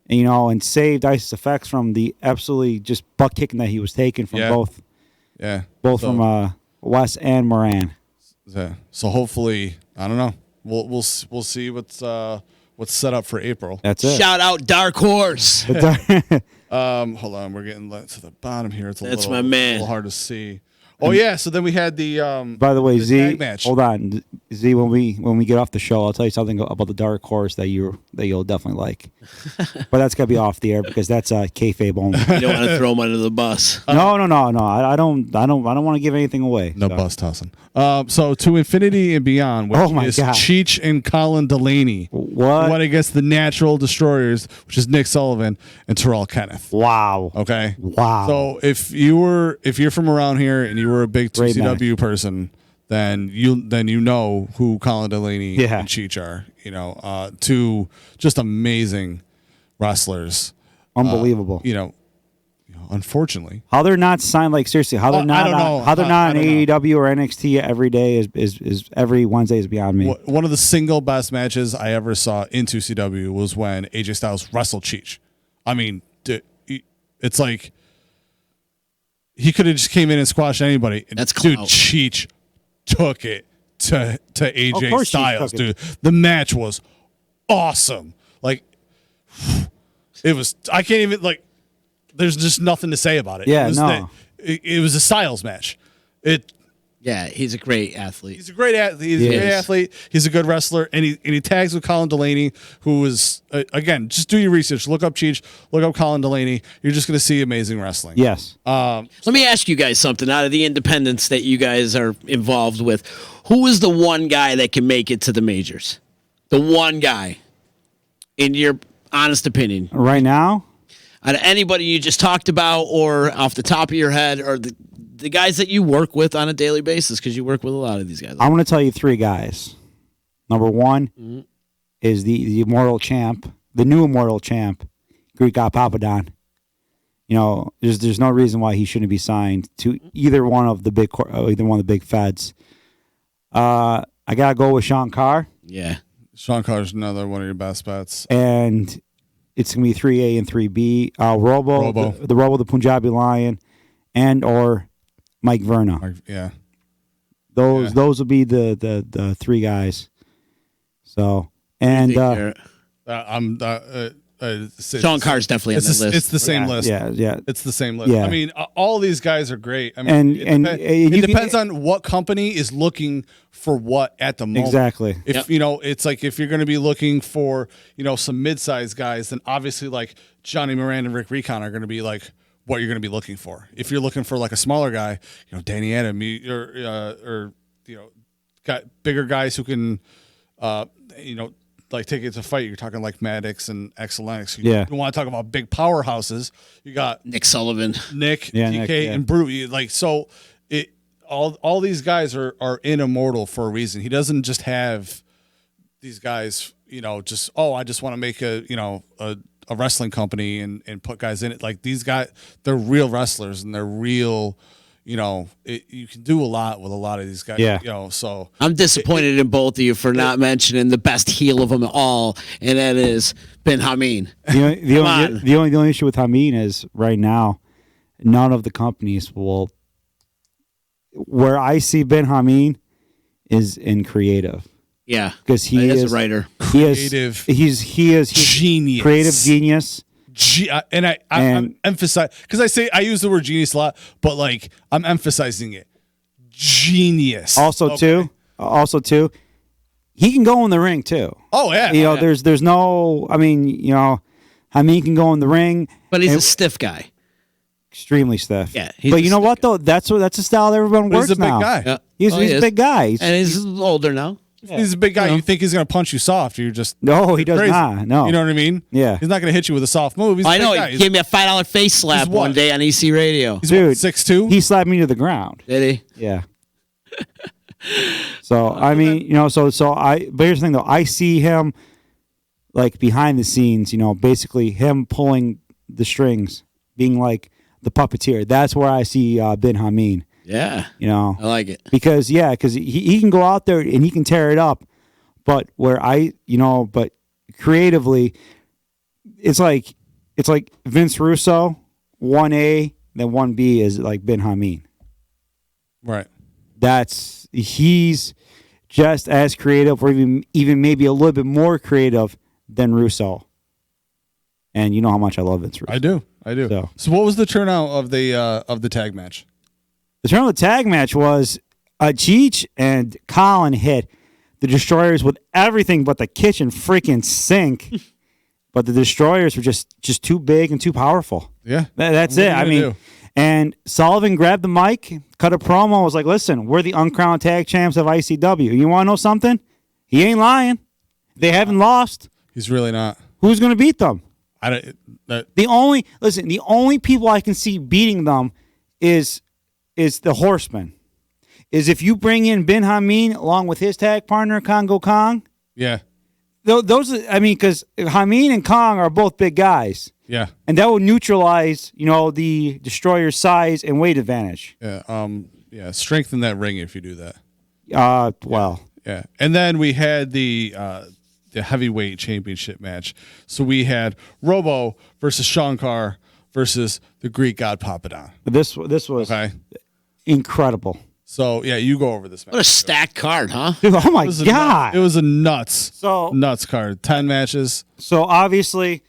and saved ISIS Effects from the absolutely just butt kicking that he was taking from both from West and Moran. So hopefully, I don't know. We'll see what's set up for April. That's it. Shout out Dark Horse. Hold on, we're getting to the bottom here. It's a little hard to see. Oh yeah. So then we had the. By the way, the Z, tag match. hold on, Z. When we get off the show, I'll tell you something about the dark horse that you'll definitely like. But that's gotta be off the air because that's kayfabe only. You don't want to throw him under the bus. No. I don't want to give anything away. No so. bus tossing. So to infinity and beyond, which Oh my is God. Cheech and Colin Delaney. What? Went against the Natural Destroyers, which is Nick Sullivan and Terrell Kenneth. Wow. Okay. Wow. So if you're from around here and you were a big Great 2CW person, then you know who Colin Delaney Yeah. and Cheech are. You know, two just amazing wrestlers. Unbelievable. Unfortunately, How they're not signed? Like seriously, how they're I not? don't know. How they're not I in don't know. AEW or NXT every day is every Wednesday is beyond me. one of the single best matches I ever saw in 2CW was when AJ Styles wrestled Cheech. I mean, it's like he could have just came in and squashed anybody. That's dude. clout. Cheech took it to Of AJ course Cheech Styles, took it. dude. The match was awesome. Like it was. I can't even like. There's just nothing to say about it. Yeah, it was no. it was a Styles match. Yeah, he's a great athlete. He's a great athlete. He's a great athlete. He's a good wrestler, and he tags with Colin Delaney, who is again. Just do your research. Look up Cheech. Look up Colin Delaney. You're just going to see amazing wrestling. Yes. Let me ask you guys something. Out of the independents that you guys are involved with, who is the one guy that can make it to the majors? The one guy, in your honest opinion, Right now, out of anybody you just talked about, or off the top of your head, or the guys that you work with on a daily basis, because you work with a lot of these guys. I'm going to tell you three guys. Number one is the immortal champ, the new immortal champ, Greek God Papadon. You know, there's no reason why he shouldn't be signed to either one of the big feds. I gotta go with Sean Carr, Yeah. Sean Carr's another one of your best bets. and it's gonna be 3A and 3B. Robo. The Robo, the Punjabi Lion, and or Mike Verna. Yeah. Those will be the three guys. So and Sean Carr's definitely on the list. It's the same list. Yeah. It's the same list. Yeah. I mean, all these guys are great. I mean, it depends on what company is looking for what at the moment. Exactly. If it's like if you're going to be looking for some mid-sized guys, then obviously like Johnny Moran and Rick Recon are going to be like what you're going to be looking for. If you're looking for like a smaller guy, Danny Adam, or got bigger guys who can, like take it to fight. You're talking like Maddox and XLX. You want to talk about big powerhouses. You got Nick Sullivan, DK, and Brute. All these guys are in Immortal for a reason. He doesn't just have these guys, I just want to make a wrestling company and put guys in it. Like these guys, they're real wrestlers and they're real. You can do a lot with a lot of these guys. Yeah. So I'm disappointed in both of you for not mentioning the best heel of them all, and that is Ben Hameen. The only issue with Hameen is right now, none of the companies will. Where I see Ben Hameen is in creative. Yeah, because he is is a writer. Creative. He is genius. Creative genius. I'm emphasizing because I use the word genius a lot, but like I'm emphasizing it. Genius. Also too, he can go in the ring too. Oh yeah. There's no. I mean, Hameen can go in the ring, but he's a stiff guy. Extremely stiff. Yeah. But you know what though? That's a style that everyone works now. He's a big guy. Yeah. He's a big guy. And he's older now. Yeah. He's a big guy. You think he's going to punch you soft? You're just he does crazy. not. No, you know what I mean? Yeah, he's not going to hit you with a soft move. I know. He gave me a $5 face slap one day on EC Radio. He's Dude, 6'2". He slapped me to the ground. Did he? Yeah. So I mean, but here's the thing though. I see him like behind the scenes. Basically him pulling the strings, being like the puppeteer. That's where I see Ben Hameen. Yeah. I like it. Because he can go out there and he can tear it up. But but creatively, it's like Vince Russo, 1A, then 1B is like Ben Hameen. Right. He's just as creative or even maybe a little bit more creative than Russo. And you know how much I love Vince Russo. I do. So what was the turnout of the tag match? The turn of the tag match was Cheech and Colin hit the Destroyers with everything but the kitchen freaking sink. But the Destroyers were just too big and too powerful. Yeah. That's it. I mean, and Sullivan grabbed the mic, cut a promo, was like, listen, we're the uncrowned tag champs of ICW. You want to know something? He ain't lying. They haven't lost. He's really not. Who's going to beat them? The only people I can see beating them is the Horsemen. Is if you bring in Ben Hameen along with his tag partner, Congo Kong. Yeah. Those, because Hameen and Kong are both big guys. Yeah. And that will neutralize, the Destroyer's size and weight advantage. Yeah. Strengthen that ring if you do that. Well. Yeah. And then we had the heavyweight championship match. So we had Robo versus Shankar versus the Greek god Papadon. This was incredible. So, yeah, you go over this match. What a stacked card, huh? Dude, oh, my God. It was a nuts card. 10 matches. So, obviously,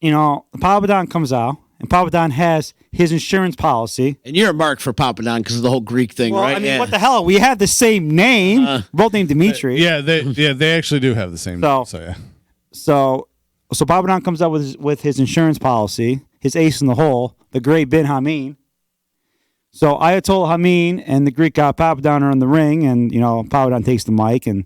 Papadon comes out, and Papadon has his insurance policy. And you're a mark for Papadon because of the whole Greek thing, well, right? I mean, what the hell? We have the same name. We're both named Dimitri. They actually do have the same name. So Papadon comes out with his insurance policy, his ace in the hole, the great Ben Hameen. So Ayatollah Hameen and the Greek god Papadon are in the ring, and Papadon takes the mic and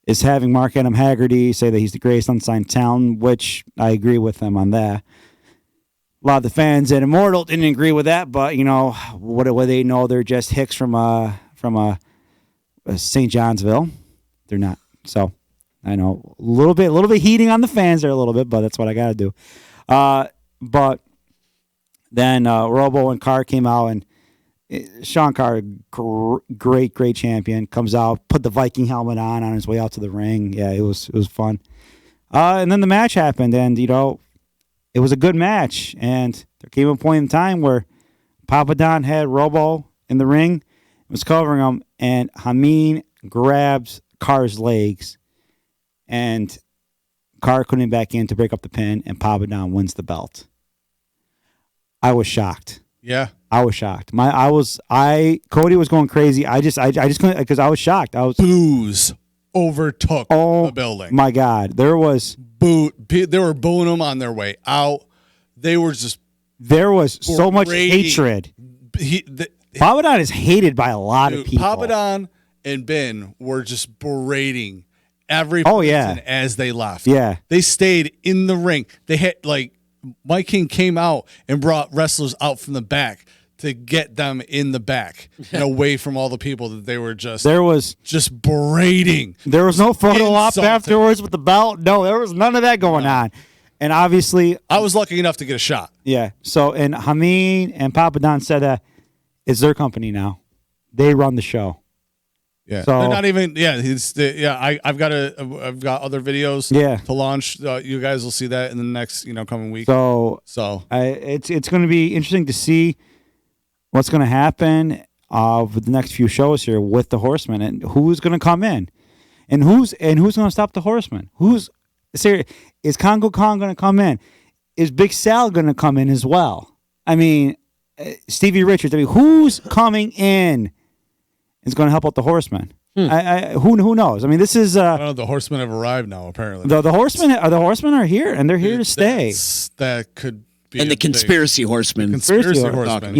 is having Mark Adam Haggerty say that he's the greatest unsigned talent, which I agree with him on that. A lot of the fans at Immortal didn't agree with that, but what do they know? They're just hicks from St. Johnsville. They're not. So I know a little bit heating on the fans there a little bit, but that's what I got to do. But then Robo and Carr came out, and Shankar, great champion, comes out, put the Viking helmet on his way out to the ring. Yeah, it was fun. And then the match happened, and it was a good match. And there came a point in time where Papadon had Robo in the ring, was covering him, and Hameen grabs Carr's legs, and Carr couldn't back in to break up the pin, and Papadon wins the belt. I was shocked. Yeah. I was shocked. Cody was going crazy. I just couldn't, because I was shocked. Boos overtook the building. My God. They were booing them on their way out. There was so much hatred. Papadon is hated by a lot of people. Papadon and Ben were just berating every person as they left. Yeah. They stayed in the ring. They had Mike King came out and brought wrestlers out from the back to get them in the back and away from all the people that they were just berating. There was no photo op afterwards with the belt. No, there was none of that going on. And obviously, I was lucky enough to get a shot. Yeah. So, and Hameen and Papadon said that it's their company now. They run the show. Yeah, so, they're not even. Yeah, I've got other videos. To launch. You guys will see that in the next coming week. So it's going to be interesting to see what's going to happen with the next few shows here with the Horsemen, and who's going to come in, and who's going to stop the Horsemen. Is Congo Kong going to come in? Is Big Sal going to come in as well? I mean, Stevie Richards. I mean, who's coming in? Is going to help out the Horsemen. Who knows? I mean, this is. I don't know. The Horsemen have arrived now. Apparently, the Horsemen are here, and they're here to stay. That could be. And the conspiracy horsemen. Conspiracy horsemen.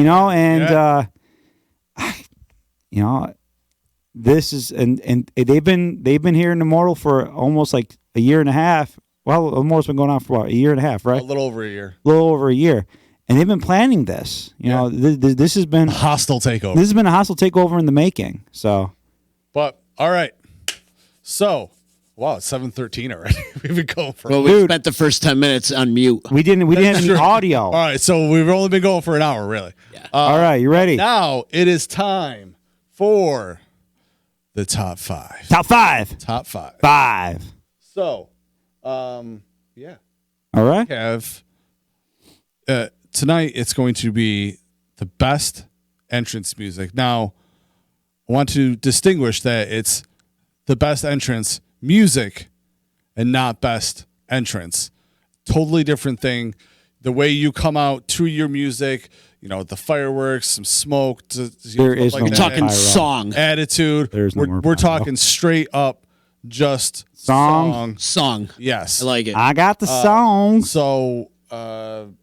This is and they've been here in Immortal for almost like a year and a half. Well, Immortal's been going on for a year and a half, right? A little over a year. And they've been planning this. This has been a hostile takeover. This has been a hostile takeover in the making. So, but all right. So, wow, it's 7:13 already. We've been going for. Well, we spent the first 10 minutes on mute. We didn't have any audio. All right, so we've only been going for an hour, really. Yeah. All right, you ready? Now it is time for the top five. Top five. Top five. Five. So, yeah. All right. We have. Tonight, it's going to be the best entrance music. Now, I want to distinguish that it's the best entrance music and not best entrance. Totally different thing. The way you come out to your music, the fireworks, some smoke. There is no You're more talking pyro. song. Attitude. There's no more we're pyro. talking straight up just Song. Song. Yes. I like it. I got the songs. So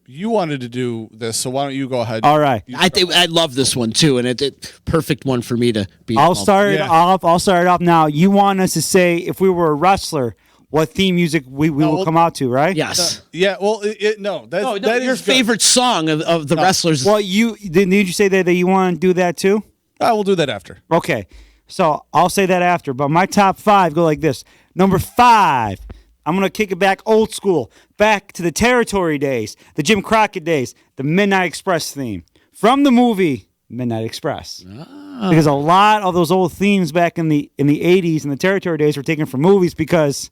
you wanted to do this, so why don't you go ahead? All right. I think I love this one too, and it perfect one for me to be. I'll involved. start it Yeah. off. I'll start it off now. You want us to say if we were a wrestler, what theme music we will well- come out to, right? Yes. Yeah, well, no, that, No, that your is good. favorite song of the wrestlers. Well, did you say that you want to do that too? I will do that after. Okay. So I'll say that after. But my top 5 go like this. Number 5, I'm going to kick it back old school, back to the Territory days, the Jim Crockett days, the Midnight Express theme from the movie Midnight Express. Because a lot of those old themes back in the 80s and the Territory days were taken from movies because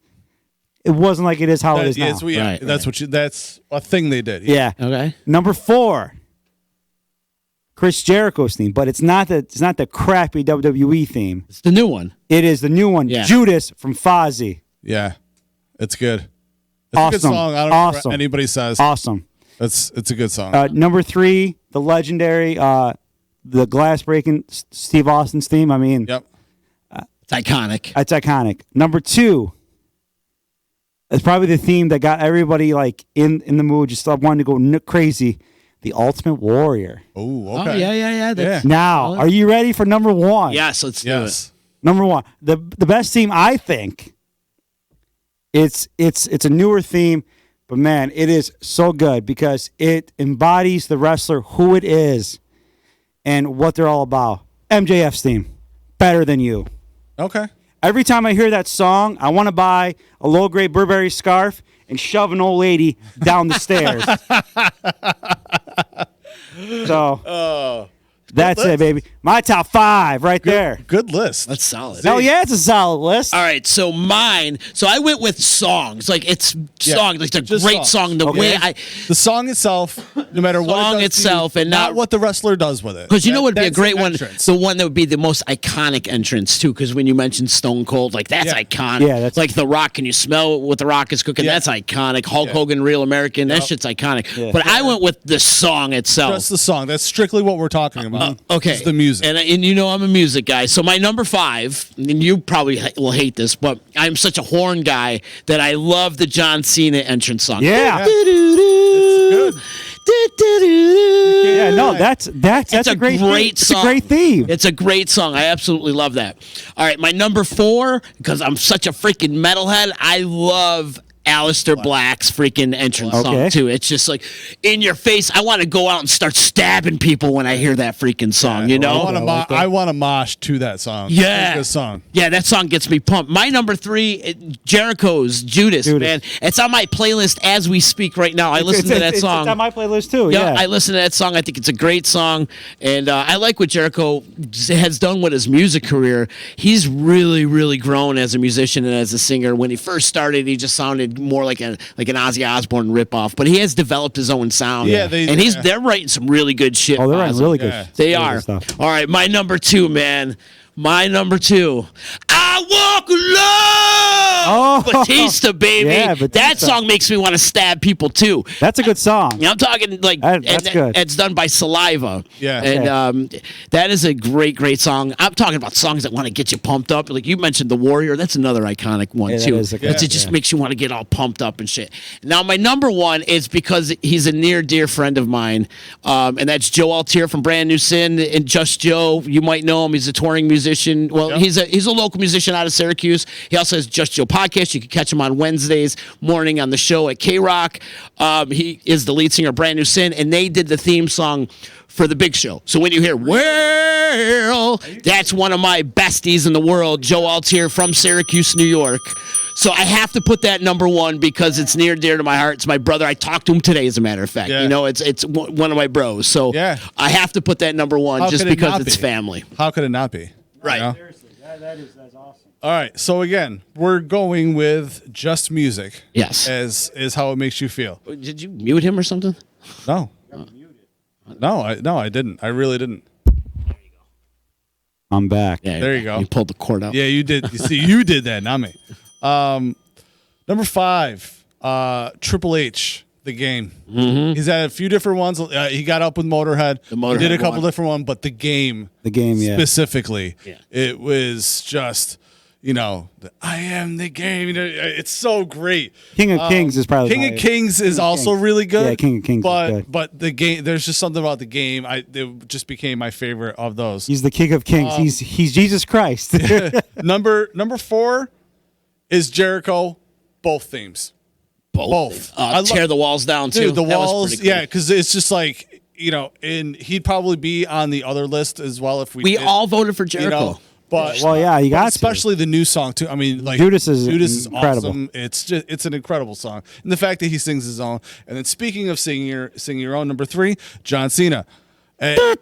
it wasn't like it is how it is now. Right, That's a thing they did. Yeah. Okay. Number 4, Chris Jericho's theme, but it's not the crappy WWE theme. It's the new one. It is the new one, Yeah. Judas from Fozzy. Yeah, it's good. It's Awesome. a good song. I don't care Awesome. what anybody says. Awesome. It's a good song. Number 3, the legendary, the glass breaking Steve Austin's theme. I mean, Yep. It's iconic. it's iconic. Number 2, it's probably the theme that got everybody like in the mood, just wanting to go crazy. The Ultimate Warrior. Oh, Oh okay. yeah. That's, Now, are you ready for number 1? Yes, let's do Yes. Number 1, the best theme I think. It's a newer theme, but man, it is so good because it embodies the wrestler, who it is, and what they're all about. MJF's theme, Better Than You. Okay. Every time I hear that song, I want to buy a low-grade Burberry scarf and shove an old lady down the stairs. So, that's it, baby. My top 5 right there. Good list. That's solid. Hell yeah, it's a solid list. All right, so mine. So I went with songs. Like it's songs. Like it's a just great songs. song. The Okay. way I, The song itself, no matter what Song it does to itself you, and not not- what the wrestler does with it. because you know what would be a That's great the one. entrance. The one that would be the most iconic entrance too. Because when you mentioned Stone Cold, like that's Yeah. iconic. Yeah, that's- like The Rock. Can you smell what The Rock is cooking? Yeah. That's iconic. Hulk Hogan, Real American. That shit's iconic. Yeah. But I went with the song itself. Just the song. That's strictly what we're talking about. Okay. It's the music. And you know I'm a music guy. So my number 5, and you probably will hate this, but I'm such a horn guy that I love the John Cena entrance song. Yeah. It's good. Yeah, no, that's It's a great great It's song. a great theme. It's a great song. I absolutely love that. All right, my number 4, because I'm such a freaking metalhead, I love Aleister Black's freaking entrance Okay. song too. It's just like in your face. I want to go out and start stabbing people when I hear that freaking song. You know? I want to mosh to that song. Yeah. It's a good song. Yeah, that song gets me pumped. My number 3, Jericho's Judas, man. It's on my playlist as we speak right now. I listen to that song. It's on my playlist too. Yeah, Yeah, I listen to that song. I think it's a great song, and I like what Jericho has done with his music career. He's really, really grown as a musician and as a singer. When he first started, he just sounded more like an Ozzy Osbourne ripoff, but he has developed his own sound. Yeah, they're writing some really good shit. Oh, they're writing Ozzy. really good. Yeah. They really are. good stuff. All right, my number 2, man. My number 2. I walk alone. Oh, Batista, baby. yeah, That Batista. song makes me want to stab people too. That's a good song. Yeah, I'm talking like That's good. It's done by Saliva. Yeah. And that is a great, great song. I'm talking about songs that want to get you pumped up. Like you mentioned, The Warrior. That's another iconic one Yeah, that too. is a good- It just makes you want to get all pumped up and shit. Now, my number 1 is because he's a near dear friend of mine, and that's Joe Altier from Brand New Sin. And Just Joe, you might know him. He's a touring musician. Well, he's a local musician out of Syracuse. He also has Just Joe podcast. You can catch him on Wednesdays morning on the show at K-Rock. He is the lead singer of Brand New Sin, and they did the theme song for the Big Show. So when you hear "Well," that's one of my besties in the world, Joe Altier from Syracuse, New York. So I have to put that number 1 because it's near and dear to my heart. It's my brother. I talked to him today, as a matter of fact. Yeah. You know, it's one of my bros. So Yeah. I have to put that number 1 How just could it because not it's be? family. How could it not be? Right. You know? Seriously, that's awesome. All right. So again, we're going with just music. Yes. As how it makes you feel. Did you mute him or something? No. No, I didn't. I really didn't. I'm back. Yeah, There you go. You pulled the cord out. Yeah, you did. You see, you did that, not me. Number 5, Triple H, The Game. Mm-hmm. He's had a few different ones. He got up with Motorhead. He did a couple different ones, but The Game, specifically, it was just, I am the game. It's so great. King of Kings is probably King of Kings is also really good. Yeah, King of Kings is good. But The Game, there's just something about The Game. It just became my favorite of those. He's the King of Kings. He's Jesus Christ. Number 4 is Jericho. Both themes. Both. Tear the Walls down too. Dude, the that walls, was pretty cool. because it's just like, and he'd probably be on the other list as well if we all voted for Jericho. But you got especially the new song too. I mean, like Judas is incredible. Awesome. It's an incredible song, and the fact that he sings his own. And then speaking of singing your own, number 3, John Cena. It's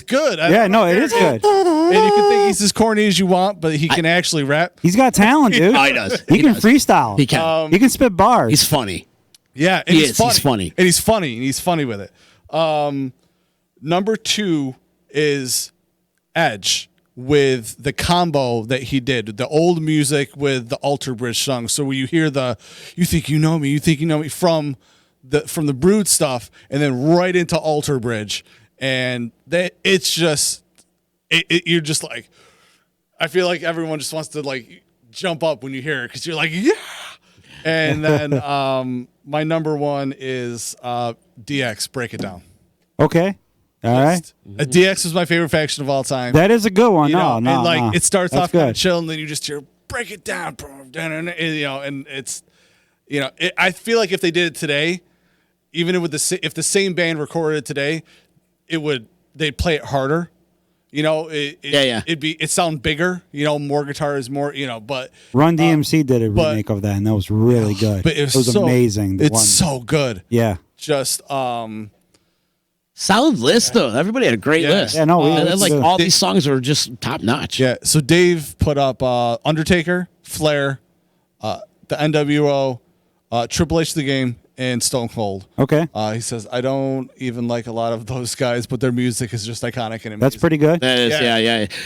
good. It is good. And you can think he's as corny as you want, but he can actually rap. He's got talent, dude. He does. He can freestyle. He can. He can spit bars. He's funny. Yeah, and he's funny. And he's funny with it. Number 2 is Edge with the combo that he did, the old music with the Alter Bridge song. So when you hear you think you know me from the Brood stuff, and then right into Alter Bridge, and it's just you're just like, I feel like everyone just wants to like jump up when you hear it because you're like, yeah. And then my number 1 is DX. Break It Down. Okay. All right. DX was my favorite faction of all time. That is a good one. It starts That's off kind good. of chill, and then you just hear break it down, and it's, I feel like if they did it today, even with if the same band recorded it today, they'd play it harder. It'd sound bigger. More guitars, more. But Run DMC did a remake of that, and that was really good. But it was amazing. So good. Yeah. Just solid list though. Everybody had a great list. Yeah, no, all these songs were just top notch. Yeah. So Dave put up Undertaker, Flair, the NWO, Triple H The Game, and Stone Cold. Okay. He says, I don't even like a lot of those guys, but their music is just iconic and amazing. That's pretty good. That is,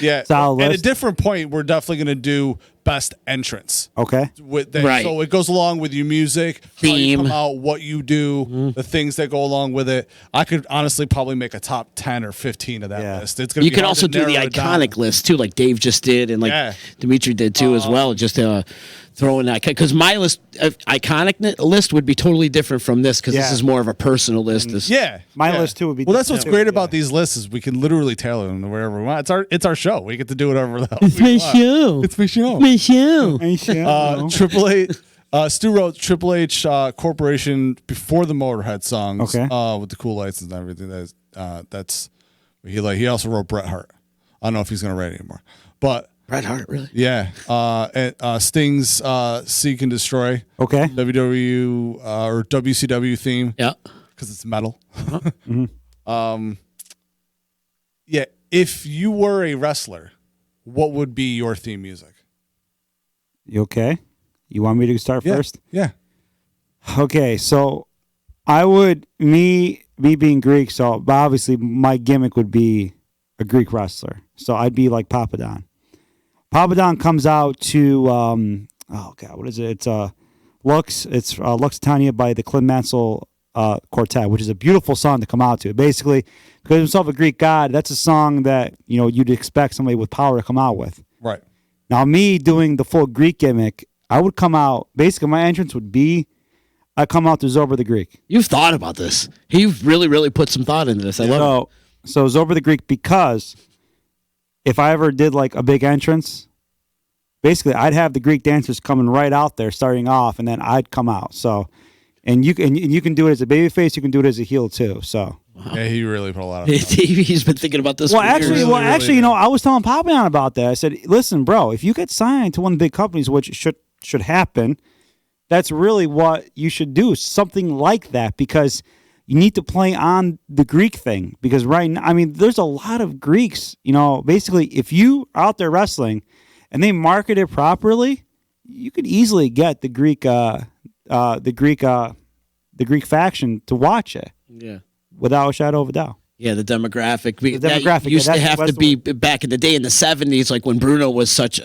yeah. Solid At list. a different point, we're definitely going to do best entrance. Okay. Right. So it goes along with your music, theme, how you come out, what you do, the things that go along with it. I could honestly probably make a top 10 or 15 of that list. It's you can also do the iconic list too, like Dave just did, and like Dimitri did too as well. Just throwing that, because my list, iconic list, would be totally different from this, because this is more of a personal list. My list too would be. Well, that's what's great about these lists, is we can literally tailor them to wherever we want. It's our show. We get to do whatever the hell we want. It's my show. Triple H. Stu wrote Triple H Corporation before the Motorhead songs, with the cool lights and everything. He also wrote Bret Hart. I don't know if he's going to write anymore, but Bret Hart, really? Yeah. And Sting's Seek and Destroy. Okay. WWE or WCW theme. Yeah. Because it's metal. Yeah. If you were a wrestler, what would be your theme music? You okay? You want me to start first? Yeah. Okay, so I would, me being Greek, so obviously my gimmick would be a Greek wrestler. So I'd be like Papa Don. Papa Don comes out to, what is it? It's Lux. It's Lux Tanya by the Clint Mansell Quartet, which is a beautiful song to come out to. Basically, because himself a Greek god, that's a song that you'd expect somebody with power to come out with. Right. Now, me doing the full Greek gimmick, I would come out. Basically, my entrance would be, I come out to Zorba the Greek. You've thought about this. You've really, really put some thought into this. I love it. So Zorba the Greek, because if I ever did like a big entrance, basically I'd have the Greek dancers coming right out there, starting off, and then I'd come out. So, and you can do it as a babyface, you can do it as a heel too. So. Wow. Yeah, he really put a lot of. He's been thinking about this. Well, actually, I was telling Papa Don about that. I said, "Listen, bro, if you get signed to one of the big companies, which should happen, that's really what you should do. Something like that, because you need to play on the Greek thing. Because right now, I mean, there's a lot of Greeks. Basically, if you are out there wrestling, and they market it properly, you could easily get the Greek faction to watch it. Yeah. Without a shadow of a doubt. Yeah, the demographic. That used to have to be back in the day in the 70s, like when Bruno was such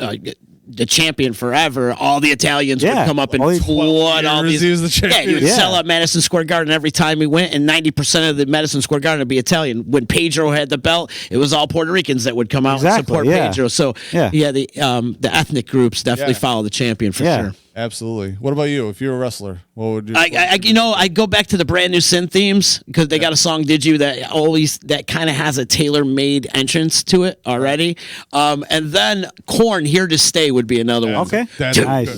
the champion forever, all the Italians would come up and all these- flood all these. He was the champion. Yeah, he would sell out Madison Square Garden every time we went, and 90% of the Madison Square Garden would be Italian. When Pedro had the belt, it was all Puerto Ricans that would come out and support Pedro. So the ethnic groups definitely follow the champion for sure. Absolutely. What about you? If you're a wrestler, what would you? I go back to the brand new synth themes because they got a song "Did You" that kind of has a tailor-made entrance to it already. And then Korn, "Here to Stay" would be another one. Okay, That's nice.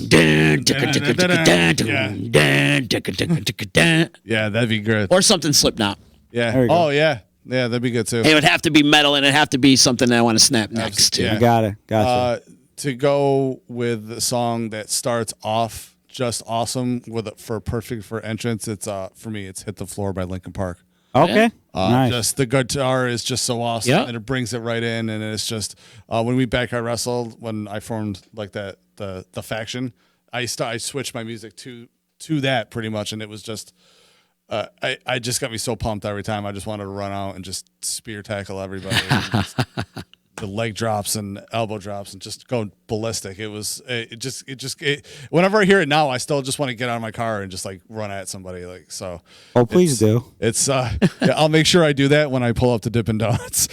Yeah, that'd be good. Or something Slipknot. Yeah. Oh yeah. Yeah, that'd be good too. It would have to be metal, and it'd have to be something that I want to snap next to. Yeah. Got it. Gotcha. To go with the song that starts off just awesome for perfect for entrance, it's for me, it's "Hit the Floor" by Linkin Park. Okay. Nice. Just the guitar is just so awesome, and it brings it right in. And it's just when we back I wrestled, when I formed like that the faction, I switched my music to that pretty much, and it was just I just got me so pumped every time. I just wanted to run out and just spear tackle everybody. The leg drops and elbow drops and just go ballistic. Whenever I hear it now, I still just want to get out of my car and just like run at somebody. Like, so. Oh, please do. It's I'll make sure I do that when I pull up to Dippin' Donuts.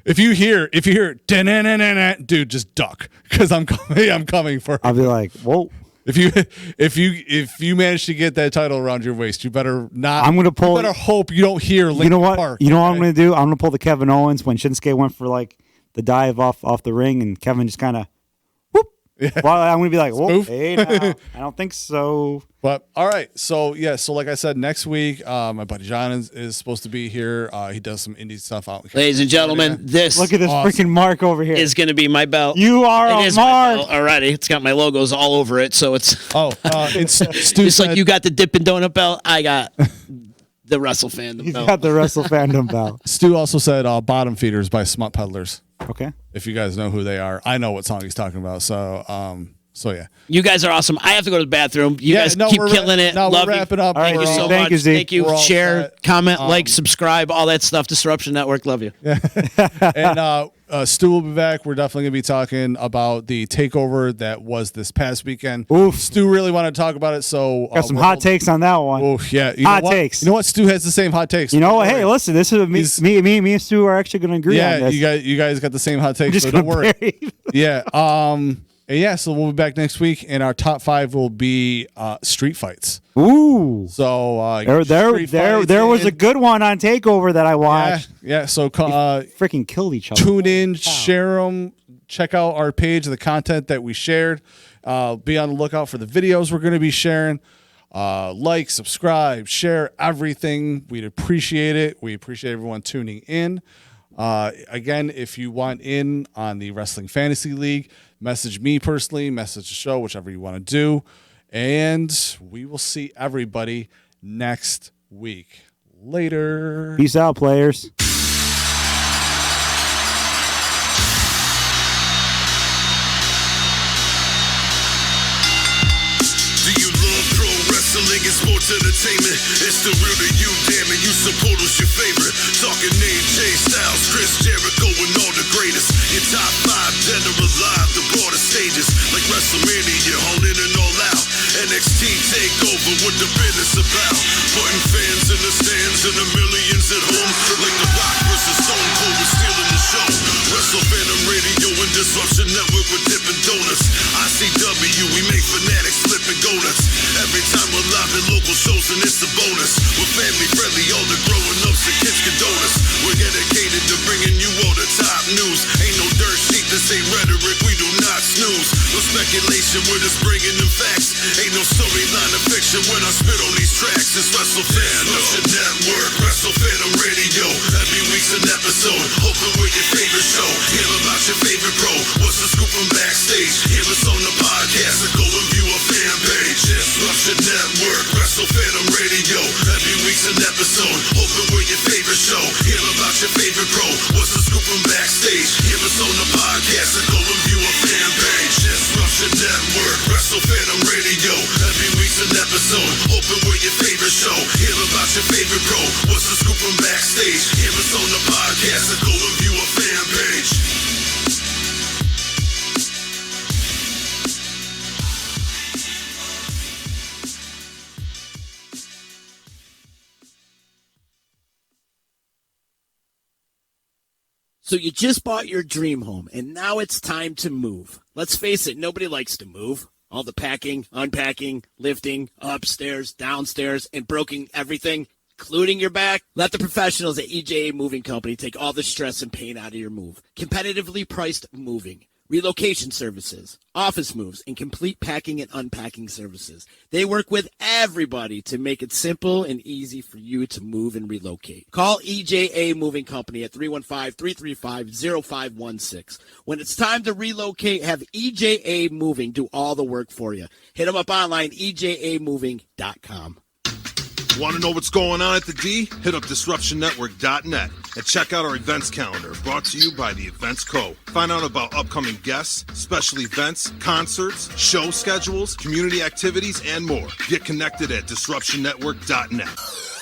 If you hear dude, just duck because I'm coming for. I'll be like, whoa. If you manage to get that title around your waist, you better not. I'm gonna pull. You better hope you don't hear Linkin You know what? Park. You know what I'm gonna do? I'm gonna pull the Kevin Owens when Shinsuke went for like the dive off the ring, and Kevin just kind of whoop. Yeah. Well, I'm gonna be like, whoa, hey, no, I don't think so. But all right, so like I said, next week, my buddy John is supposed to be here. He does some indie stuff out. Ladies and gentlemen, this look at this freaking mark over here. Is going to be my belt. You are a mark already. It's got my logos all over it, so it's Stu just like you got the Dippin' Donut belt. I got the Wrestle Fandom He's belt. got the Wrestle Fandom belt. Stu also said Bottom Feeders by Smut Peddlers. Okay. If you guys know who they are, I know what song he's talking about. So yeah, you guys are awesome. I have to go to the bathroom. You guys keep killing it. No, Love we're wrapping up. All right, Thank you so thank much. you, Z. Thank you. Share, comment, like, subscribe, all that stuff. Disruption Network. Love you. And Stu will be back. We're definitely gonna be talking about the takeover that was this past weekend. Oof. Stu really wanted to talk about it, so Got some hot takes on that one. Oof, yeah, hot takes. You know what? Stu has the same hot takes. You know what? Hey, listen, this is me and Stu are actually gonna agree on this. you guys got the same hot takes. Just so don't worry. So we'll be back next week, and our top 5 will be street fights. Ooh. So there was a good one on Takeover that I watched. Yeah. So freaking killed each other. Tune in, share them, check out our page, the content that we shared. Be on the lookout for the videos we're going to be sharing. Like, subscribe, share everything. We'd appreciate it. We appreciate everyone tuning in. Again, if you want in on the Wrestling Fantasy League, message me personally, message the show, whichever you want to do. And we will see everybody next week. Later. Peace out, players. Wrestling and sports entertainment, it's the real to you, damn it, you support who's your favorite. Talking AJ Styles, Chris Jericho, and all the greatest. Your top 5 dead or alive, the broader stages, like WrestleMania, All In and All Out. NXT TakeOver, what the business about. Putting fans in the stands and the millions at home, like The Rock versus Stone Cold, we're stealing the show. Wrestle Fandom Radio and Disruption Network with Dippin' Donuts. ICW, we make fanatics flipping donuts. Every time we're live at local shows and it's a bonus. We're family friendly, all the growing ups and kids condone us. We're dedicated to bringing you all the top news. Ain't no dirt sheet, this ain't rhetoric, we do not snooze. No speculation, we're just bringing them facts. Ain't no storyline of fiction when I spit on these tracks. It's Wrestle Fandom Network, Wrestle Fandom Radio. Every week's an episode, hoping we're your favorite show. Hear about your favorite pro, what's the scoop from backstage? Hear us on the podcast and go and view our fan page. Disruption Network, Wrestle Fandom Radio. Every week's an episode, hoping we're your favorite show. Hear about your favorite pro, what's the scoop from backstage? Hear us on the podcast and go and view our fan page. Disruption Network, Wrestle Fandom Radio. Every week's an episode, hoping we're your favorite show. Hear about your favorite pro, what's the scoop from backstage? Hear us on the podcast and go and view our fan page. So you just bought your dream home, and now it's time to move. Let's face it, nobody likes to move. All the packing, unpacking, lifting, upstairs, downstairs, and broken everything, including your back. Let the professionals at EJA Moving Company take all the stress and pain out of your move. Competitively priced moving, relocation services, office moves, and complete packing and unpacking services. They work with everybody to make it simple and easy for you to move and relocate. Call EJA Moving Company at 315-335-0516. When it's time to relocate, have EJA Moving do all the work for you. Hit them up online, ejamoving.com. Want to know what's going on at the D? Hit up DisruptionNetwork.net and check out our events calendar, brought to you by the Events Co. Find out about upcoming guests, special events, concerts, show schedules, community activities, and more. Get connected at DisruptionNetwork.net.